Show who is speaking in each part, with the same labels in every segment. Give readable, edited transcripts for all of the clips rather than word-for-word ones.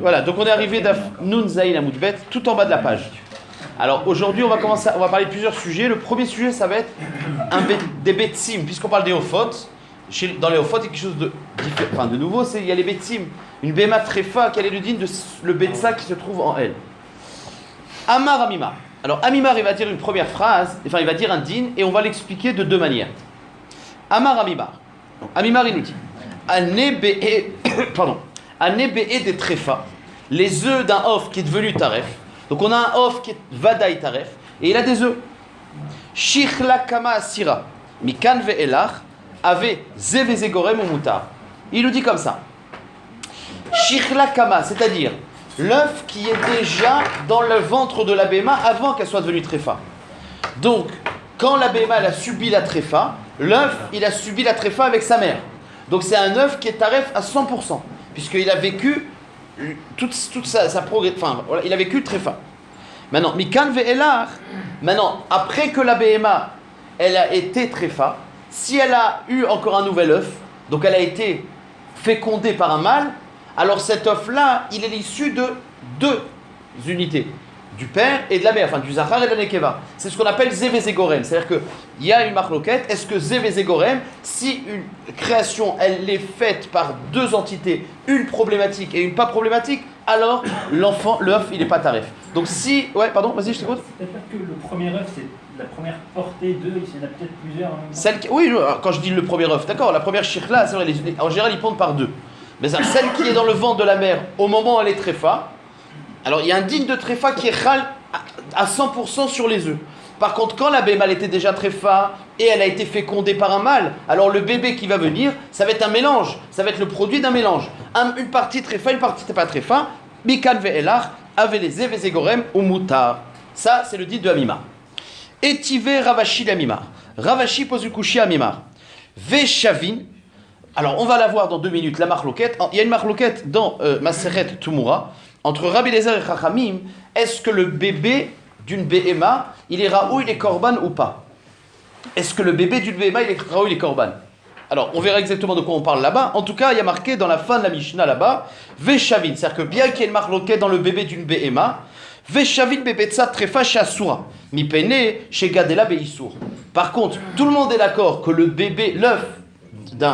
Speaker 1: Voilà, donc on est arrivé d'Af Nun Zayin Amoudbet, tout en bas de la page. Alors aujourd'hui, on va parler de plusieurs sujets. Le premier sujet, ça va être des betsim, puisqu'on parle des Ophot. Dans les Ophot, il y a quelque chose de nouveau, il y a les betsim. Une Bema Trefa, quel est le din de le betsa qui se trouve en elle. Amar Amimar. Alors Amimar, il va dire une première phrase, il va dire un din, et on va l'expliquer de deux manières. Amar Amimar. Donc, Amimar, il nous dit Anébé des Trefa, les œufs d'un off qui est devenu taref. Donc on a un off qui est vadaï taref, et il a des œufs. Shichla kama asira, mikan ve'elach, ave zevezegorem ou mutar. Il nous dit comme ça. Shichla kama, c'est-à-dire l'œuf qui est déjà dans le ventre de la béma avant qu'elle soit devenue tréfa. Donc, quand la béma elle a subi la tréfa, l'œuf il a subi la tréfa avec sa mère. Donc c'est un œuf qui est taref à 100%, puisqu'il a vécu toute sa progrès. Enfin, voilà, il a vécu tréfa. Maintenant, mikan ve'elach, maintenant, après que la béma elle a été tréfa, si elle a eu encore un nouvel œuf, donc elle a été fécondée par un mâle, alors cet œuf-là, il est l'issue de deux unités, du père et de la mère, enfin du zachar et de la nekeva. C'est ce qu'on appelle zevezegorem, c'est-à-dire qu'il y a une marloquette, est-ce que zevezegorem, si une création, elle est faite par deux entités, une problématique et une pas problématique, alors l'enfant, l'œuf, il n'est pas tarif. Donc si, ouais, pardon, vas-y, je t'écoute.
Speaker 2: C'est peut-être que le premier œuf, c'est la première portée d'œufs, il y en a peut-être plusieurs.
Speaker 1: Oui, quand je dis le premier œuf, d'accord, la première shirla, c'est vrai, en général, ils pondent par deux. Mais celle qui est dans le ventre de la mère, au moment où elle est tréfa, alors il y a un digne de tréfa qui est chal à 100% sur les œufs. Par contre, quand la béma elle était déjà tréfa et elle a été fécondée par un mâle, alors le bébé qui va venir, ça va être un mélange, ça va être le produit d'un mélange. Une partie tréfa, une partie pas tréfa, mikan ve'elach, aveleze vezegorem ou mutar. Ça, c'est le dit de Amimar. Etive Ravashi l'Amimar. Ravashi pose une couchée à Amimar. Veshavin. Alors, on va la voir dans 2 minutes, la marloquette. Il y a une marloquette dans Maseret Tumura, entre Rabbi Lezer et Chachamim. Est-ce que le bébé d'une BMA, il est raoui, il est korban ou pas? Est-ce que le bébé d'une BMA, il est raoui, il est korban? Alors, on verra exactement de quoi on parle là-bas. En tout cas, il y a marqué dans la fin de la Mishnah là-bas, Veshavin. C'est-à-dire que bien qu'il y ait une marloquette dans le bébé d'une BMA, Veshavin bebetza trefa shasura, mi pene chez Gadela beissour. Par contre, tout le monde est d'accord que le bébé, l'œuf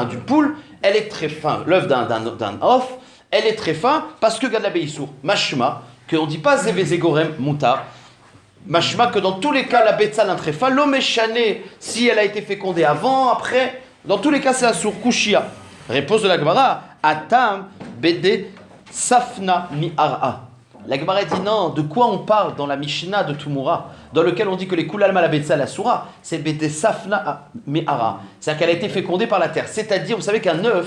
Speaker 1: du poule, elle est très fin. L'œuf d'un off, elle est très fin parce que Gadela beissour. Mashma, qu'on ne dit pas zevezegorem mutar. Mashma, que dans tous les cas, la betza d'un très fin, l'omeshane, si elle a été fécondée avant, après, dans tous les cas, c'est la sour kushia. Réponse de la Gemara, atam bede safna mi ara. La Gemara dit non, de quoi on parle dans la Mishnah de Tumura, dans lequel on dit que les kulalma la betza la soura, c'est bede safna mi ara. C'est-à-dire qu'elle a été fécondée par la terre. C'est-à-dire, vous savez qu'un œuf,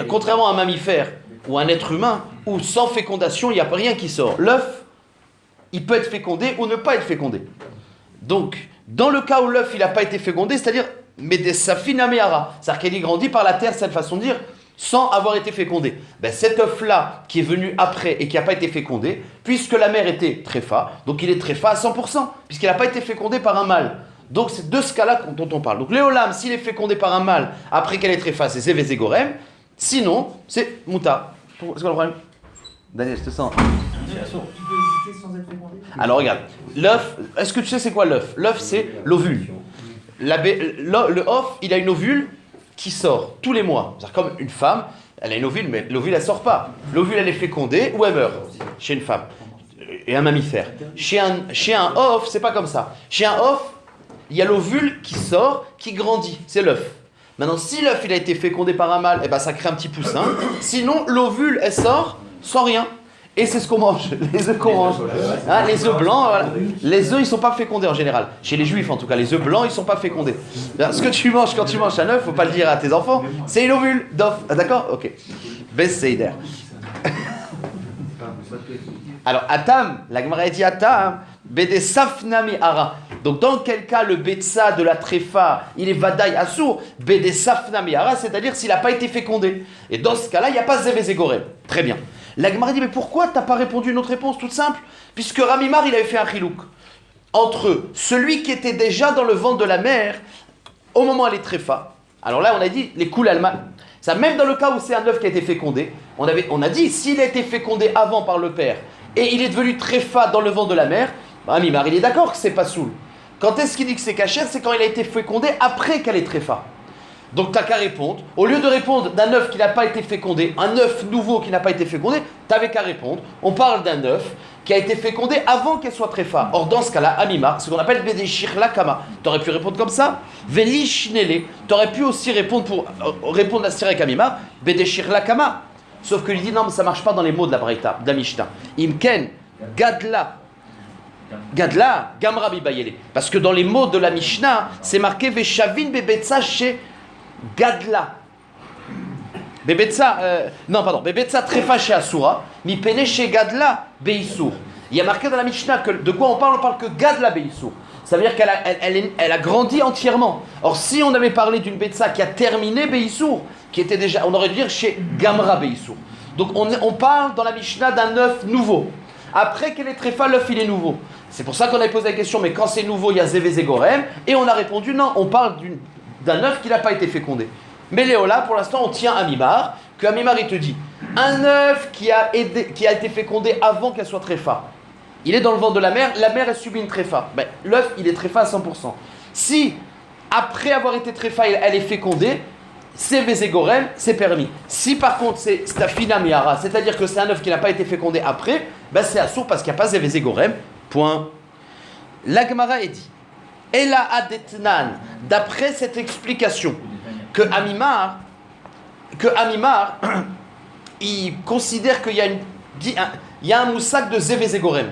Speaker 1: contrairement à un mammifère ou un être humain, où sans fécondation, il n'y a rien qui sort. L'œuf, il peut être fécondé ou ne pas être fécondé. Donc, dans le cas où l'œuf, il n'a pas été fécondé, c'est-à-dire, bede safina mi ara, c'est-à-dire qu'elle est grandie par la terre, c'est une façon de dire, sans avoir été fécondé. Cet œuf-là, qui est venu après et qui n'a pas été fécondé, puisque la mère était tréfa, donc il est tréfa à 100%, puisqu'il n'a pas été fécondé par un mâle. Donc c'est de ce cas-là dont on parle. Donc Léolam, s'il est fécondé par un mâle, après qu'elle est tréfa, c'est zevezegorem, sinon, c'est muta. C'est quoi le problème? Daniel, je te sens. Alors regarde, l'œuf, est-ce que tu sais c'est quoi l'œuf? L'œuf, c'est l'ovule. Le off, il a une ovule qui sort tous les mois. C'est comme une femme, elle a une ovule, mais l'ovule, elle ne sort pas. L'ovule, elle est fécondée ou elle meurt chez une femme. Et un mammifère. Chez un off, c'est pas comme ça. Chez un off, il y a l'ovule qui sort, qui grandit. C'est l'œuf. Maintenant, si l'œuf, il a été fécondé par un mâle, ça crée un petit poussin. Sinon, l'ovule, elle sort sans rien. Et c'est ce qu'on mange, les œufs qu'on mange. Hein, les œufs blancs, voilà. Les œufs, ils ne sont pas fécondés en général. Chez les juifs, en tout cas, les œufs blancs, ils ne sont pas fécondés. Ce que tu manges quand tu manges un œuf, il ne faut pas le dire à tes enfants, c'est une ovule d'œuf. Ah, d'accord? Ok. Besséider. Alors, Atam, la Gemara dit Atam, Bede Safnami Ara. Donc, dans quel cas le Betsa de la Tréfa, il est Vadaï Assour, Bede Safnami Ara, c'est-à-dire s'il n'a pas été fécondé. Et dans ce cas-là, il n'y a pas Zevezegorem. Très bien. La Gemara dit, mais pourquoi tu n'as pas répondu une autre réponse toute simple? Puisque Ramimar, il avait fait un chilouk entre celui qui était déjà dans le ventre de la mère au moment où elle est tréfa. Alors là, on a dit, les koulalma, Ça, même dans le cas où c'est un œuf qui a été fécondé, on a dit, s'il a été fécondé avant par le père, et il est devenu tréfa dans le ventre de la mère, Mimar, il est d'accord que c'est pas soul. Quand est-ce qu'il dit que c'est cachère? C'est quand il a été fécondé après qu'elle est tréfa. Donc t'as qu'à répondre. Au lieu de répondre d'un œuf qui n'a pas été fécondé, un œuf nouveau qui n'a pas été fécondé, t'avais qu'à répondre. On parle d'un œuf qui a été fécondé avant qu'elle soit tréfa. Or dans ce cas-là, Amimar, ce qu'on appelle Bedeshir Lakama. T'aurais pu répondre comme ça. Velishnele. T'aurais pu aussi répondre à Sirek Amimar, Bedeshir Lakama. Sauf que lui dit non, mais ça marche pas dans les mots de la Braïta, de la Mishnah. Imken, Gadla. Gadla, Gamra Bibayele. Parce que dans les mots de la Mishnah, c'est marqué Veshavin Bebetsa chez Gadla. Bebetsa Trefa chez Asura, Mi Pene chez Gadla Beissour. Il y a marqué dans la Mishnah que de quoi on parle que Gadla Beissour. Ça veut dire qu'elle a grandi entièrement. Or, si on avait parlé d'une Betsa qui a terminé Beissour, qui était déjà, on aurait dû dire chez Gamra Beissour. Donc on parle dans la Mishnah d'un œuf nouveau. Après qu'elle est tréfa, l'œuf il est nouveau. C'est pour ça qu'on a posé la question, mais quand c'est nouveau, il y a Zévé-Zégorem. Et on a répondu non, on parle d'un œuf qui n'a pas été fécondé. Mais Léola, pour l'instant, on tient à Mimar, que Mimar il te dit, un œuf qui a été fécondé avant qu'elle soit tréfa, il est dans le ventre de la mère elle subit une tréfa. Ben, l'œuf il est tréfa à 100%. Si, après avoir été tréfa, elle est fécondée, c'est Vézégorem, c'est permis. Si par contre c'est Stafina Miara, c'est-à-dire que c'est un œuf qui n'a pas été fécondé après, ben c'est assourd parce qu'il n'y a pas Vézégorem. Point. La Gemara est dit, Ela Adetnan, d'après cette explication, que Amimar, il considère qu'il y a un moussak de Zévézégorem.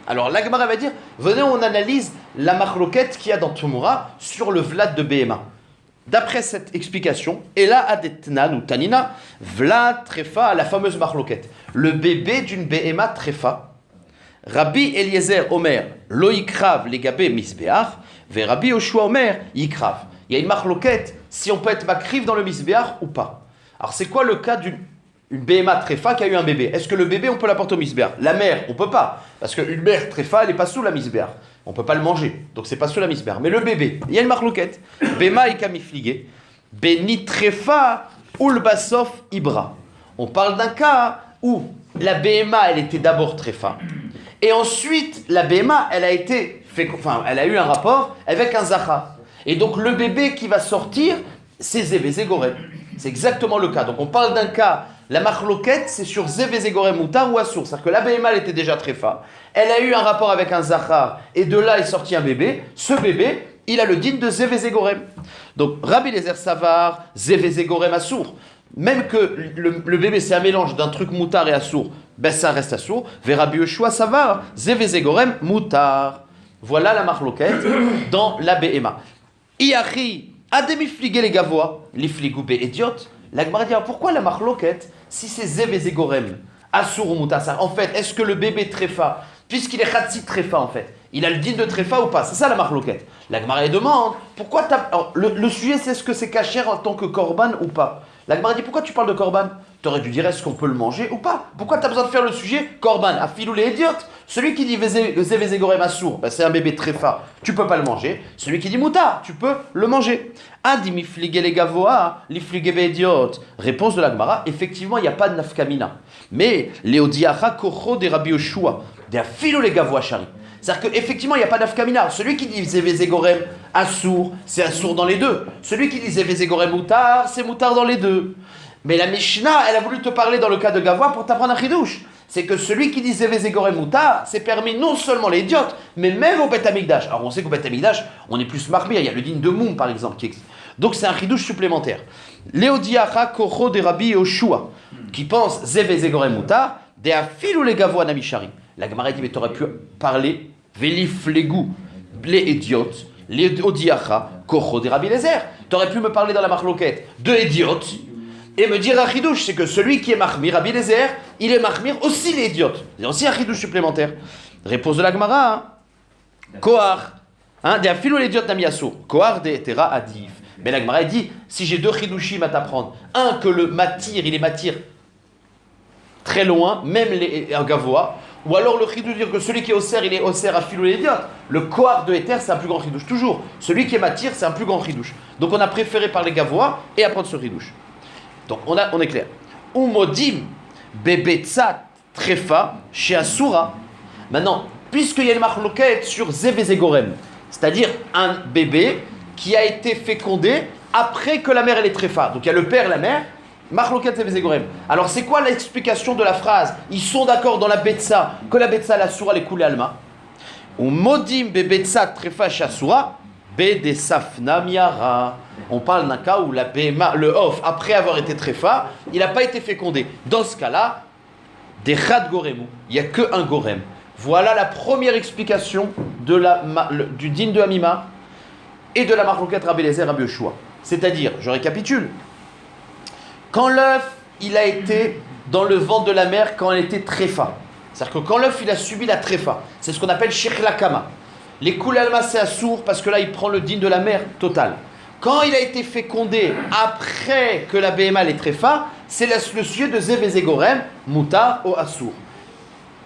Speaker 1: Alors la Gemara va dire, venez on analyse la marloquette qu'il y a dans Tumura sur le Vlad de Behema. D'après cette explication, et là Adetnan ou Tanina, Vlad Trefa, la fameuse marloquette, le bébé d'une Behema Trefa, Rabbi Eliezer Omer, lo yikrav legabé misbeach, ve Rabbi Yoshua Omer, yikrav. Il y a une marloquette, si on peut être makriv dans le misbeach ou pas. Alors c'est quoi le cas d'une Behema Trefa qui a eu un bébé? Est-ce que le bébé on peut l'apporter au misbeach? La mère, on peut pas, parce qu'une mère Trefa elle n'est pas sous la misbeach. On peut pas le manger, donc c'est pas sous la misbeach. Mais le bébé, il y a une marloquette. Bema et kamifligé, Beni Trefa ul basof ibra. On parle d'un cas où la Behema elle était d'abord Trefa. Et ensuite, la Behema, elle a eu un rapport avec un Zachar. Et donc, le bébé qui va sortir, c'est Zévézégorem. C'est exactement le cas. Donc, on parle d'un cas, la marloquette, c'est sur Zévézégorem Moutar ou Assour. C'est-à-dire que la Behema, elle était déjà tréfa. Elle a eu un rapport avec un Zachar. Et de là est sorti un bébé. Ce bébé, il a le din de Zévézégorem. Donc, Rabbi Eliezer Savar, Zévézégorem Assour. Même que le bébé, c'est un mélange d'un truc Moutar et Assour, ben ça reste assourd. Rabbi Yoshua Savar, Zévézégorem Moutar. Voilà la marloquette dans la Behema. Iachi, ademifligé les gavois, l'ifligou be-idiot. La Gemara dit, pourquoi la marloquette, si c'est Zévézégorem, assourd ou Moutar? En fait, est-ce que le bébé tréfa, puisqu'il est Khatsi tréfa en fait, il a le din de tréfa ou pas? C'est ça la marloquette. La Gemara demande, pourquoi le sujet c'est est-ce que c'est cachère en tant que korban ou pas? La Gemara dit, pourquoi tu parles de korban? Tu aurais dû dire, est-ce qu'on peut le manger ou pas? Pourquoi tu as besoin de faire le sujet korban? Afilou les idiotes. Celui qui dit Zévézégorem assour, ben c'est un bébé tréfa, tu peux pas le manger. Celui qui dit mouta, tu peux le manger. Adimi fligé les gavoa, li fligé idiote. Réponse de la Gemara, effectivement, il n'y a pas de nafkamina. Mais, Léodiacha kocho de Rabbi Yoshua, de afilou les gavoa chari. C'est-à-dire qu'effectivement, il n'y a pas d'afkamina. Celui qui dit Zévézégorem assour, c'est assour dans les deux. Celui qui dit Zévézégorem moutar, c'est moutar dans les deux. Mais la Mishnah, elle a voulu te parler dans le cas de Gavois pour t'apprendre un chidouche. C'est que celui qui dit Zévézégorem moutar, c'est permis non seulement les idiotes, mais même au Beth Amikdash. Alors on sait qu'au Beth Amikdash, on est plus marmire. Il y a le din de Moum par exemple qui existe. Donc c'est un chidouche supplémentaire. Léodiacha kocho de Rabbi Yoshua, qui pense Zévézégorem moutar, de afilou les Gavois namishari. La Gemara dit, mais tu aurais pu parler Vélif l'égou, les idiotes, les odiacha, kocho de Rabbi Eliezer. Tu aurais pu me parler dans la marloquette de idiotes et me dire un chidouche, c'est que celui qui est mahmir, Rabbi Eliezer, il est mahmir aussi les idiotes. C'est aussi un chidouche supplémentaire. Réponse de la Gemara, Kohar, de afilou les idiotes namiasso, Kohar de Tera adif. Mais la Gemara dit, si j'ai deux chidushim à t'apprendre, un que le matir, il est matir très loin, même les gavois, ou alors le chidouche dire que celui qui est osser, il est osser à filou les idiotes. Le kohar de Éther, c'est un plus grand chidouche, toujours. Celui qui est matir, c'est un plus grand chidouche. Donc on a préféré parler gavois et apprendre ce chidouche. Donc on est clair. Umodim bebetzat trefa chez Asura. Maintenant, puisqu'il y a une marloquette sur Zev et Zegorem, c'est-à-dire un bébé qui a été fécondé après que la mère elle est trefa. Donc il y a le père et la mère, marloquette Zev et Zegorem. Alors c'est quoi l'explication de la phrase? Ils sont d'accord dans la betsa que la betsa la soura elle est coulée alma. Umodim bebetzat trefa chez Asura. Bedesafna miara. On parle d'un cas où la BMA, le off, après avoir été tréfa, il n'a pas été fécondé. Dans ce cas-là, des chad goremu, il n'y a qu'un gorem. Voilà la première explication du din de Hamimar et de la marloquette Rabbi Eliezer Rabbi Yoshua. C'est-à-dire, je récapitule, quand l'œuf, il a été dans le ventre de la mère quand elle était tréfa, c'est-à-dire que quand l'œuf, il a subi la tréfa, c'est ce qu'on appelle shirlakama. Les koulalma, c'est assour parce que là, il prend le din de la mère total. Quand il a été fécondé après que la BMA est tréfa, c'est le sujet de Zev et Zegorem, moutar ou assour.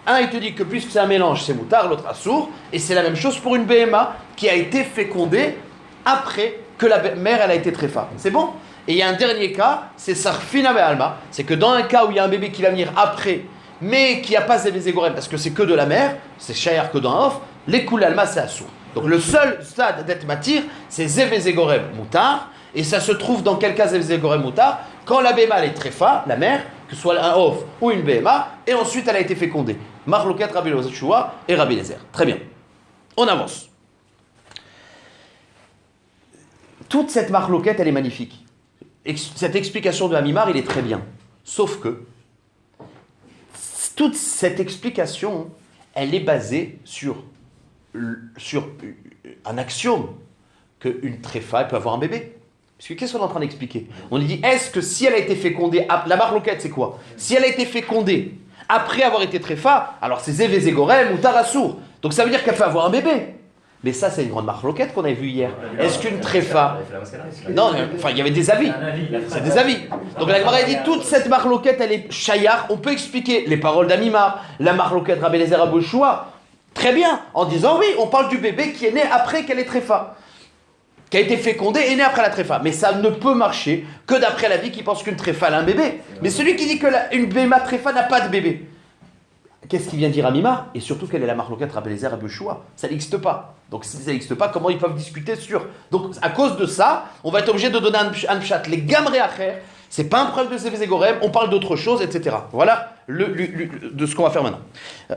Speaker 1: Un, il te dit que puisque c'est un mélange, c'est moutar, l'autre assour, et c'est la même chose pour une BMA qui a été fécondée après que la mère elle a été tréfa. C'est bon? Et il y a un dernier cas, c'est sarfina be'alma, c'est que dans un cas où il y a un bébé qui va venir après, mais qui n'a pas Zev et Zegorem, parce que c'est que de la mère, c'est shayar que dans un off, les koulalma c'est assour. Donc le seul stade d'être matir, c'est Zev et Zegorem moutar, et ça se trouve dans quel cas Zev et Zegorem moutar? Quand la BMA elle est tréfa, la mère, que ce soit un off ou une BMA, et ensuite elle a été fécondée. Marloquette Rabbi Yoshua et Rabbi Eliezer. Très bien. On avance. Toute cette marloquette, elle est magnifique. Cette explication de Hamimar, il est très bien. Sauf que toute cette explication, elle est basée sur un axiome qu'une tréfa peut avoir un bébé. Parce que qu'est-ce qu'on est en train d'expliquer? On dit, est-ce que si elle a été fécondée, la marloquette c'est quoi? Si elle a été fécondée après avoir été tréfa, alors c'est Zev et Zegorem ou Tarassour. Donc ça veut dire qu'elle peut avoir un bébé. Mais ça, c'est une grande marloquette qu'on avait vue hier. Est-ce qu'une tréfa... Non, enfin, il y avait des avis. C'est des avis. Donc la Gemara dit, toute cette marloquette, elle est chayar. On peut expliquer les paroles d'Hamimar, la marloquette Rabbi Eliezer Rabbi Yoshua, très bien, en disant, oui, on parle du bébé qui est né après qu'elle est tréfa, qui a été fécondé et né après la tréfa. Mais ça ne peut marcher que d'après la vie qui pense qu'une tréfa a un bébé. Mais celui qui dit qu'une béma tréfa n'a pas de bébé, qu'est-ce qu'il vient dire Hamimar? Et surtout, quelle est la marloquette Rabbi Eliezer Rabbi Yoshua? Ça n'existe pas. Donc si ça n'existe pas, comment ils peuvent discuter sur... Donc à cause de ça, on va être obligé de donner un pshat. Les gamré acher, c'est pas un problème de Zev et Zegorem, on parle d'autre chose, etc. Voilà de ce qu'on va faire maintenant.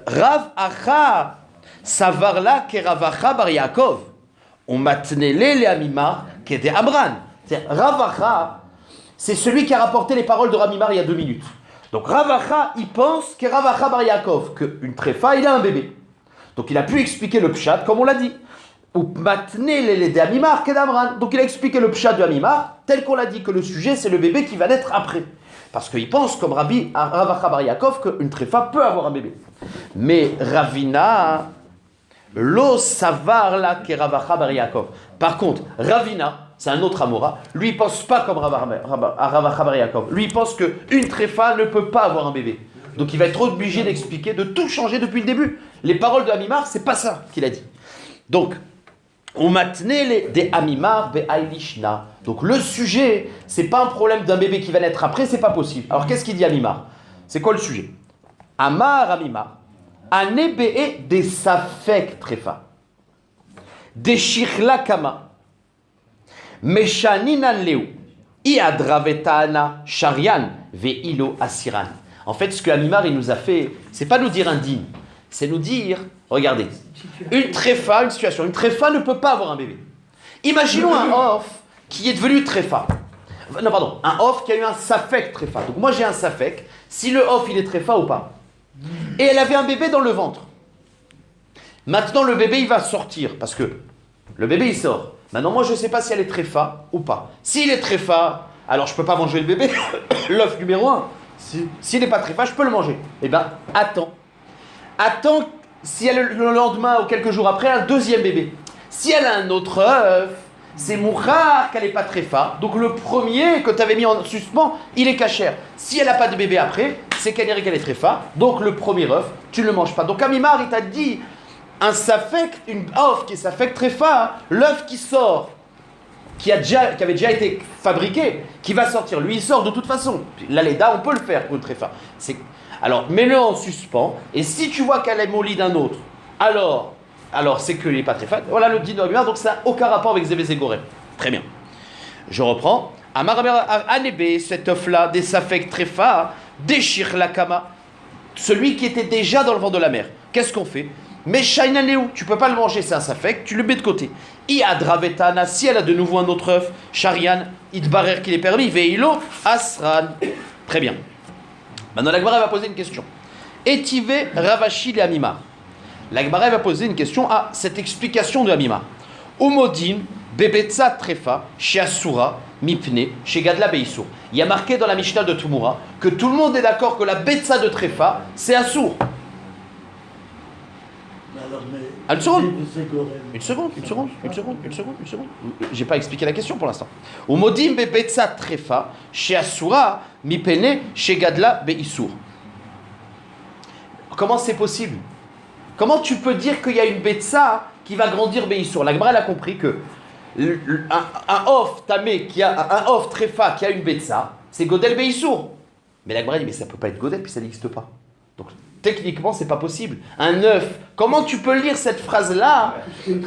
Speaker 1: Rav Acha Savarla Keravacha Bar Yaakov. On matnele les Hamimar Kede Amran. Rav Acha, c'est celui qui a rapporté les paroles de Hamimar il y a 2 minutes. Donc Rav Acha, il pense que Rav Acha Bar Yaakov, qu'une tréfa, il a un bébé. Donc il a pu expliquer le pshat comme on l'a dit. Ou matnele les Hamimar Kede Amran. Donc il a expliqué le pshat de Hamimar tel qu'on l'a dit, que le sujet c'est le bébé qui va naître après. Parce qu'il pense comme Rav Acha Bar Yaakov qu'une tréfa peut avoir un bébé. Mais Ravina... Lo savar la ke Rav Acha Bar Yaakov. Par contre, Ravina, c'est un autre Amora, lui il pense pas comme Rav Acha Bar Yaakov. Lui il pense qu'une tréfa ne peut pas avoir un bébé. Donc il va être obligé d'expliquer, de tout changer depuis le début. Les paroles de Hamimar, c'est pas ça qu'il a dit. Donc, on matnele des Hamimar be'ailishna. Donc le sujet, c'est pas un problème d'un bébé qui va naître après, c'est pas possible. Alors qu'est-ce qu'il dit Hamimar? C'est quoi le sujet? Amar Hamimar. Anébee des safek trefa, des shirla kama, meshaninan leu, iadravetana sharian veilo asiran. En fait, ce que Hamimar il nous a fait, c'est pas nous dire un din, c'est nous dire, regardez, une tréfa, une situation, une tréfa ne peut pas avoir un bébé. Imaginons un off qui est devenu tréfa. Non, pardon, un off qui a eu un safek tréfa. Donc moi j'ai un safek, si le off il est tréfa ou pas. Et elle avait un bébé dans le ventre. Maintenant, le bébé, il va sortir, parce que le bébé, il sort. Maintenant, moi, je ne sais pas si elle est tréfa ou pas. S'il est tréfa, alors je ne peux pas manger le bébé, l'œuf numéro 1. S'il n'est pas tréfa, je peux le manger. Eh bien, attends. Attends, si elle, le lendemain ou quelques jours après, un deuxième bébé. Si elle a un autre œuf, c'est mouchar qu'elle n'est pas tréfa. Donc, le premier que tu avais mis en suspens, il est cachère. Si elle n'a pas de bébé après, c'est qu'elle est tréfa, donc le premier œuf, tu ne le manges pas. Donc Hamimar, il t'a dit, un safek, une œuf qui est safek tréfa, l'œuf qui sort qui avait déjà été fabriqué, qui va sortir. Lui, il sort de toute façon. La Leda, on peut le faire pour une tréfa. Alors, mets-le en suspens, et si tu vois qu'elle est mollie d'un autre, alors c'est qu'il n'est pas tréfa. Voilà le din de Rabbi Meir, donc ça n'a aucun rapport avec Zévé Zégorem. Très bien. Je reprends. Amar Rabbi Anébé, cet œuf-là, des Safek tréfa, déchire la kama. Celui qui était déjà dans le vent de la mer. Qu'est-ce qu'on fait? Mais Shaina Léou, tu peux pas le manger, c'est un Safek, tu le mets de côté. Iadravetana, si elle a de nouveau un autre œuf, Sharian, Idbarer qu'il est permis, Veilo, Asran. Très bien. Maintenant, la Gemara va poser une question. Etive Ravashi le Amima. La Gemara va poser une question à cette explication de Amima. Umodim, Bebetza Trefa, chez Asura, Mipne, chez Gadla Beissour. Il y a marqué dans la Mishnah de Tumura que tout le monde est d'accord que la Betza de Trefa, c'est Assour. Une seconde. J'ai pas expliqué la question pour l'instant. Umodim Bebetza Trefa, chez Asura, Mipne, chez Gadla Beissour. Comment c'est possible? Comment tu peux dire qu'il y a une Betza qui va grandir Beissour? La Gemara elle a compris que un off tamé qui a un off tréfa qui a une betza, c'est Godel Beissour. Mais la Gemara dit mais ça peut pas être Godel puis ça n'existe pas. Donc techniquement c'est pas possible. Un œuf, comment tu peux lire cette phrase là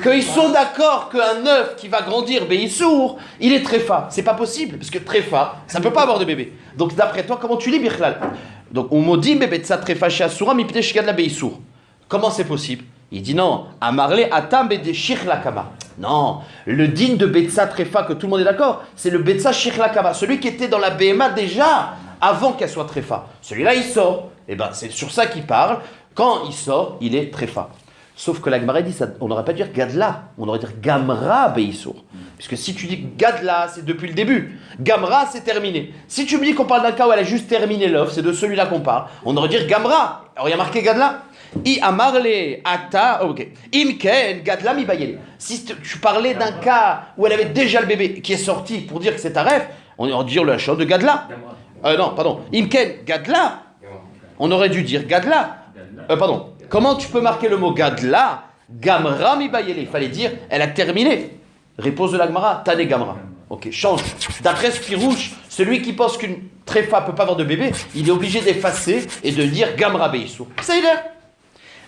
Speaker 1: qu'ils sont d'accord qu'un œuf qui va grandir Beissour, il est tréfa? C'est pas possible parce que tréfa ça peut pas avoir de bébé. Donc d'après toi comment tu lis Bichlal? Donc on m'a dit betza tréfa chez Asura mi pnei shgad la Beissour. Comment c'est possible? Il dit non, Amarle atam bedeshir lakama. Non, le digne de Betza Trefa, que tout le monde est d'accord, c'est le Betza Shir Lakama, celui qui était dans la BMA déjà, avant qu'elle soit Trefa. Celui-là, il sort. Et bien, c'est sur ça qu'il parle. Quand il sort, il est Trefa. Sauf que la Gemara dit, ça, on n'aurait pas dû dire Gadla, on aurait dû dire Gamra Beissour. Puisque si tu dis Gadla, c'est depuis le début. Gamra, c'est terminé. Si tu me dis qu'on parle d'un cas où elle a juste terminé l'œuf, c'est de celui-là qu'on parle, on aurait dû dire Gamra. Alors il y a marqué Gadla. I amarle ata, ok. Imken gadla mi bayele. Si tu parlais d'un cas où elle avait déjà le bébé qui est sorti pour dire que c'est un rêve, on aurait dû dire le chant de Gadla. Non, pardon. Imken gadla. On aurait dû dire Gadla. Pardon. Comment tu peux marquer le mot Gadla? Gamra mi bayele. Il fallait dire elle a terminé. Réponse de la Gemara, Tane Gamra. Ok, change. D'après ce Pirouche, celui qui pense qu'une tréfa peut pas avoir de bébé, il est obligé d'effacer et de dire Gamra Beissour. Ça y est.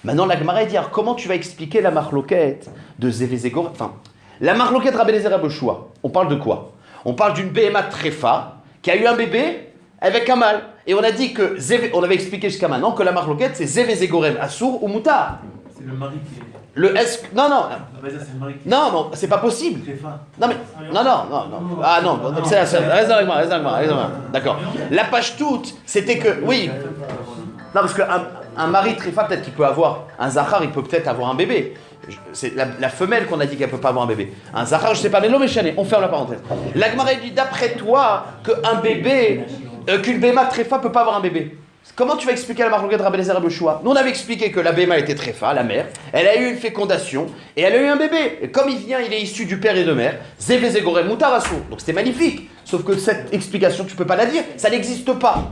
Speaker 1: Maintenant, la Gemara dit, alors comment tu vas expliquer la marloquette de Zévé Zégorem? Enfin, la marloquette Rabbi Eliezer Rabbi Yoshua, on parle de quoi? On parle d'une BMA tréfa qui a eu un bébé avec un mâle. Et on a dit que, on avait expliqué jusqu'à maintenant que la marloquette c'est Zévé Zégorem, Assour ou Moutar.
Speaker 2: C'est le mari qui est...
Speaker 1: Le S... Non, non, c'est pas possible.
Speaker 2: Tréfa.
Speaker 1: Non, mais... Non. Ah non, reste avec moi. D'accord. La page toute, c'était que... Oui. Non, parce qu'un mari tréfa, peut-être qu'il peut avoir... Un zachar, il peut peut-être avoir un bébé. C'est la femelle qu'on a dit qu'elle ne peut pas avoir un bébé. Un zachar, je ne sais pas, mais l'homme est chané. On ferme la parenthèse. La Gemara dit, d'après toi, qu'un bébé... qu'une béma tréfa ne peut pas avoir un bébé. Comment tu vas expliquer la marloquette de Rabbi Eliezer Rabbi Yoshua? Nous, on avait expliqué que la béma était tréfa, la mère. Elle a eu une fécondation et elle a eu un bébé. Et comme il est issu du père et de mère, Zévé Zégorem Moutar Assour. Donc c'était magnifique. Sauf que cette explication, tu ne peux pas la dire. Ça n'existe pas.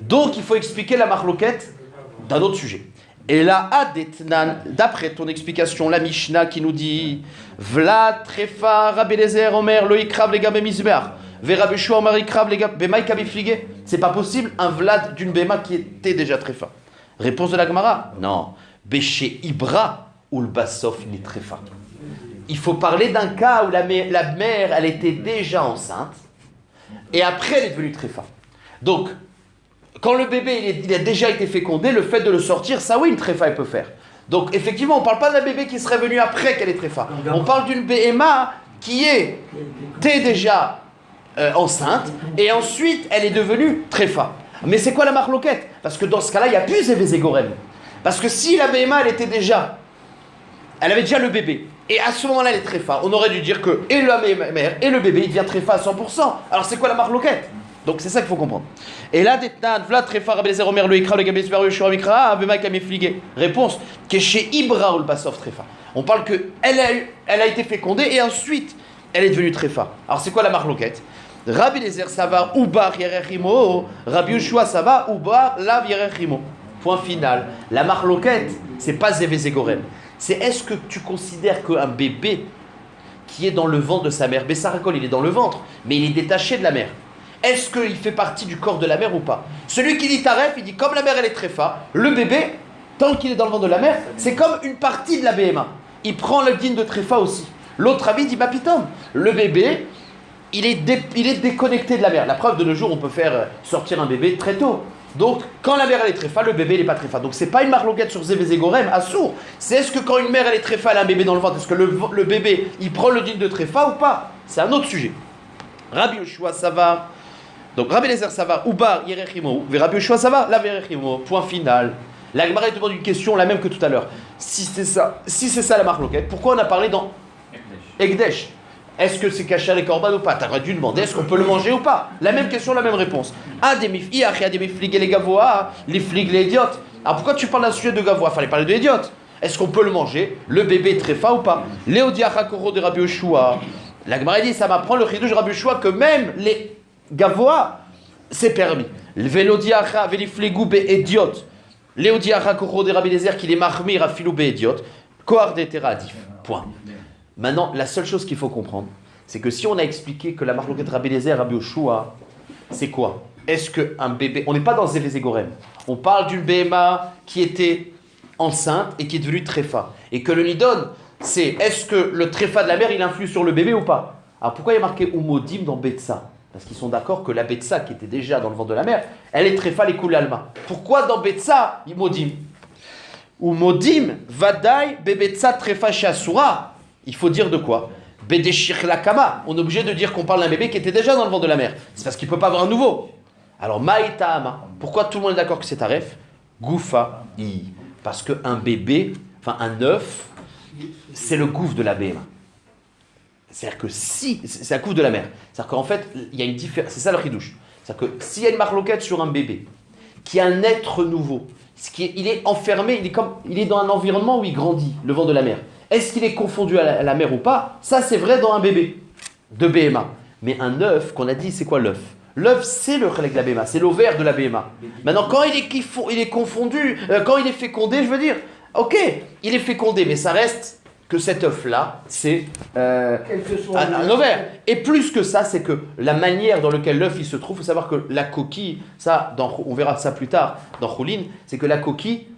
Speaker 1: Donc il faut expliquer la marloquette d'un autre sujet. Et là, Adetnan, d'après ton explication, la Mishnah qui nous dit Vla Trefa Rabbi Eliezer Omer Lo Ikrav les Gabé Mizbeach Ve Rabbi Yoshua Omer Ikrav les Gabé Bema Ikabi Fligé. C'est pas possible un Vlad d'une Bema qui était déjà Trefa. Réponse de la Gemara non. Béché Ibra ou le Bassof ni Trefa. Il faut parler d'un cas où la mère elle était déjà enceinte et après elle est devenue Trefa. Donc quand le bébé il a déjà été fécondé, le fait de le sortir, ça oui, une tréfa elle peut faire. Donc effectivement, on ne parle pas d'un bébé qui serait venu après qu'elle est tréfa. On parle d'une BMA qui était déjà enceinte et ensuite elle est devenue tréfa. Mais c'est quoi la marloquette? Parce que dans ce cas-là, il n'y a plus Zévé Zégorem. Parce que si la BMA elle avait déjà le bébé et à ce moment-là elle est tréfa, on aurait dû dire que et la mère et le bébé il devient tréfa à 100%. Alors c'est quoi la marloquette? Donc c'est ça qu'il faut comprendre. Et là, réponse qui est chez Ibra ou le Bassof Trefa. On parle que elle a été fécondée et ensuite elle est devenue Trefa. Alors c'est quoi la marloquette? Rabbi Eliezer Sava Ubar Yerechimo, Rabbi Yoshua Sava Ubar Lav Yerechimo. Point final. La marloquette, c'est pas Zévé Zégorem. C'est est-ce que tu considères qu'un bébé qui est dans le ventre de sa mère. Bessarakol, il est dans le ventre, mais il est détaché de la mère. Est-ce qu'il fait partie du corps de la mère ou pas? Celui qui dit Taref, il dit comme la mère elle est tréfa, le bébé, tant qu'il est dans le ventre de la mère, c'est comme une partie de la BMA. Il prend le digne de tréfa aussi. L'autre avis dit Bapitom, le bébé, il est déconnecté de la mère. La preuve, de nos jours, on peut faire sortir un bébé très tôt. Donc, quand la mère elle est tréfa, le bébé il n'est pas tréfa. Donc, c'est pas une marloquette sur Zévézégorem, assour. C'est est-ce que quand une mère elle est tréfa, elle a un bébé dans le ventre, est-ce que le bébé il prend le digne de tréfa ou pas? C'est un autre sujet. Rabbi Yoshua, ça va. Donc, Rabbi Lézer, ça va. Ubar, Yerechimo. Rabbi Yoshua, ça va. La Yerechimo. Point final. La Gemara demande une question, la même que tout à l'heure. Si c'est ça la marloquette, pourquoi on a parlé dans Ekdesh? Est-ce que c'est caché les corbanes ou pas? T'aurais dû demander est-ce qu'on peut le manger ou pas? La même question, la même réponse. Les gavois, les flics, les idiotes. Alors pourquoi tu parles d'un sujet de gavois? Fallait parler de idiotes. Est-ce qu'on peut le manger? Le bébé tréfa ou pas? Léodiachakoro de Rabbi Yoshua. La Gemara dit ça m'apprend le chidouche de Rabbi Yoshua que même les gavois, c'est permis. Le Vélodiacha, Véliflegou, be idiote. Léodiachakoro de Rabbi Lézer qui les marmire à filou be idiote. Kohar de Teradif. Point. Maintenant, la seule chose qu'il faut comprendre, c'est que si on a expliqué que la marloquette Rabbi Lézer, Rabbi Yoshua, c'est quoi? Est-ce qu'un bébé... On n'est pas dans Zévézégorem. On parle d'une BMA qui était enceinte et qui est devenue tréfa. Et que le nidon, c'est est-ce que le tréfa de la mère, il influe sur le bébé ou pas? Alors pourquoi il y a marqué Umodim dans Betsa? Parce qu'ils sont d'accord que la Betsa, qui était déjà dans le ventre de la mère, elle est tréfa les Koulalma. Pourquoi dans Betsa, Umodim? Umodim, Vadaï, Bebetsa, tréfa Shasura. Il faut dire de quoi? Bedeshir lakama. On est obligé de dire qu'on parle d'un bébé qui était déjà dans le ventre de la mère. C'est parce qu'il ne peut pas avoir un nouveau. Alors, Maïtahama. Pourquoi tout le monde est d'accord que c'est taref? Goufa i. Parce qu'un bébé, enfin un œuf, c'est le gouffre de la BMA. C'est-à-dire que si. C'est la gouffre de la mère. C'est-à-dire qu'en fait, il y a une différence. C'est ça le chidouche. C'est-à-dire que s'il y a une marloquette sur un bébé, qui est un être nouveau, il est enfermé, il est dans un environnement où il grandit, le ventre de la mère. Est-ce qu'il est confondu à la mère ou pas? Ça, c'est vrai dans un bébé de BMA. Mais un œuf, qu'on a dit, c'est quoi l'œuf? L'œuf, c'est le chalek de la BMA, c'est l'ovaire de la BMA. Maintenant, quand il est confondu, quand il est fécondé, je veux dire, ok, il est fécondé, mais ça reste que cet œuf-là, c'est un ovaire. Et plus que ça, c'est que la manière dans laquelle l'œuf il se trouve, il faut savoir que la coquille, ça, on verra ça plus tard dans Choulin, c'est que la coquille,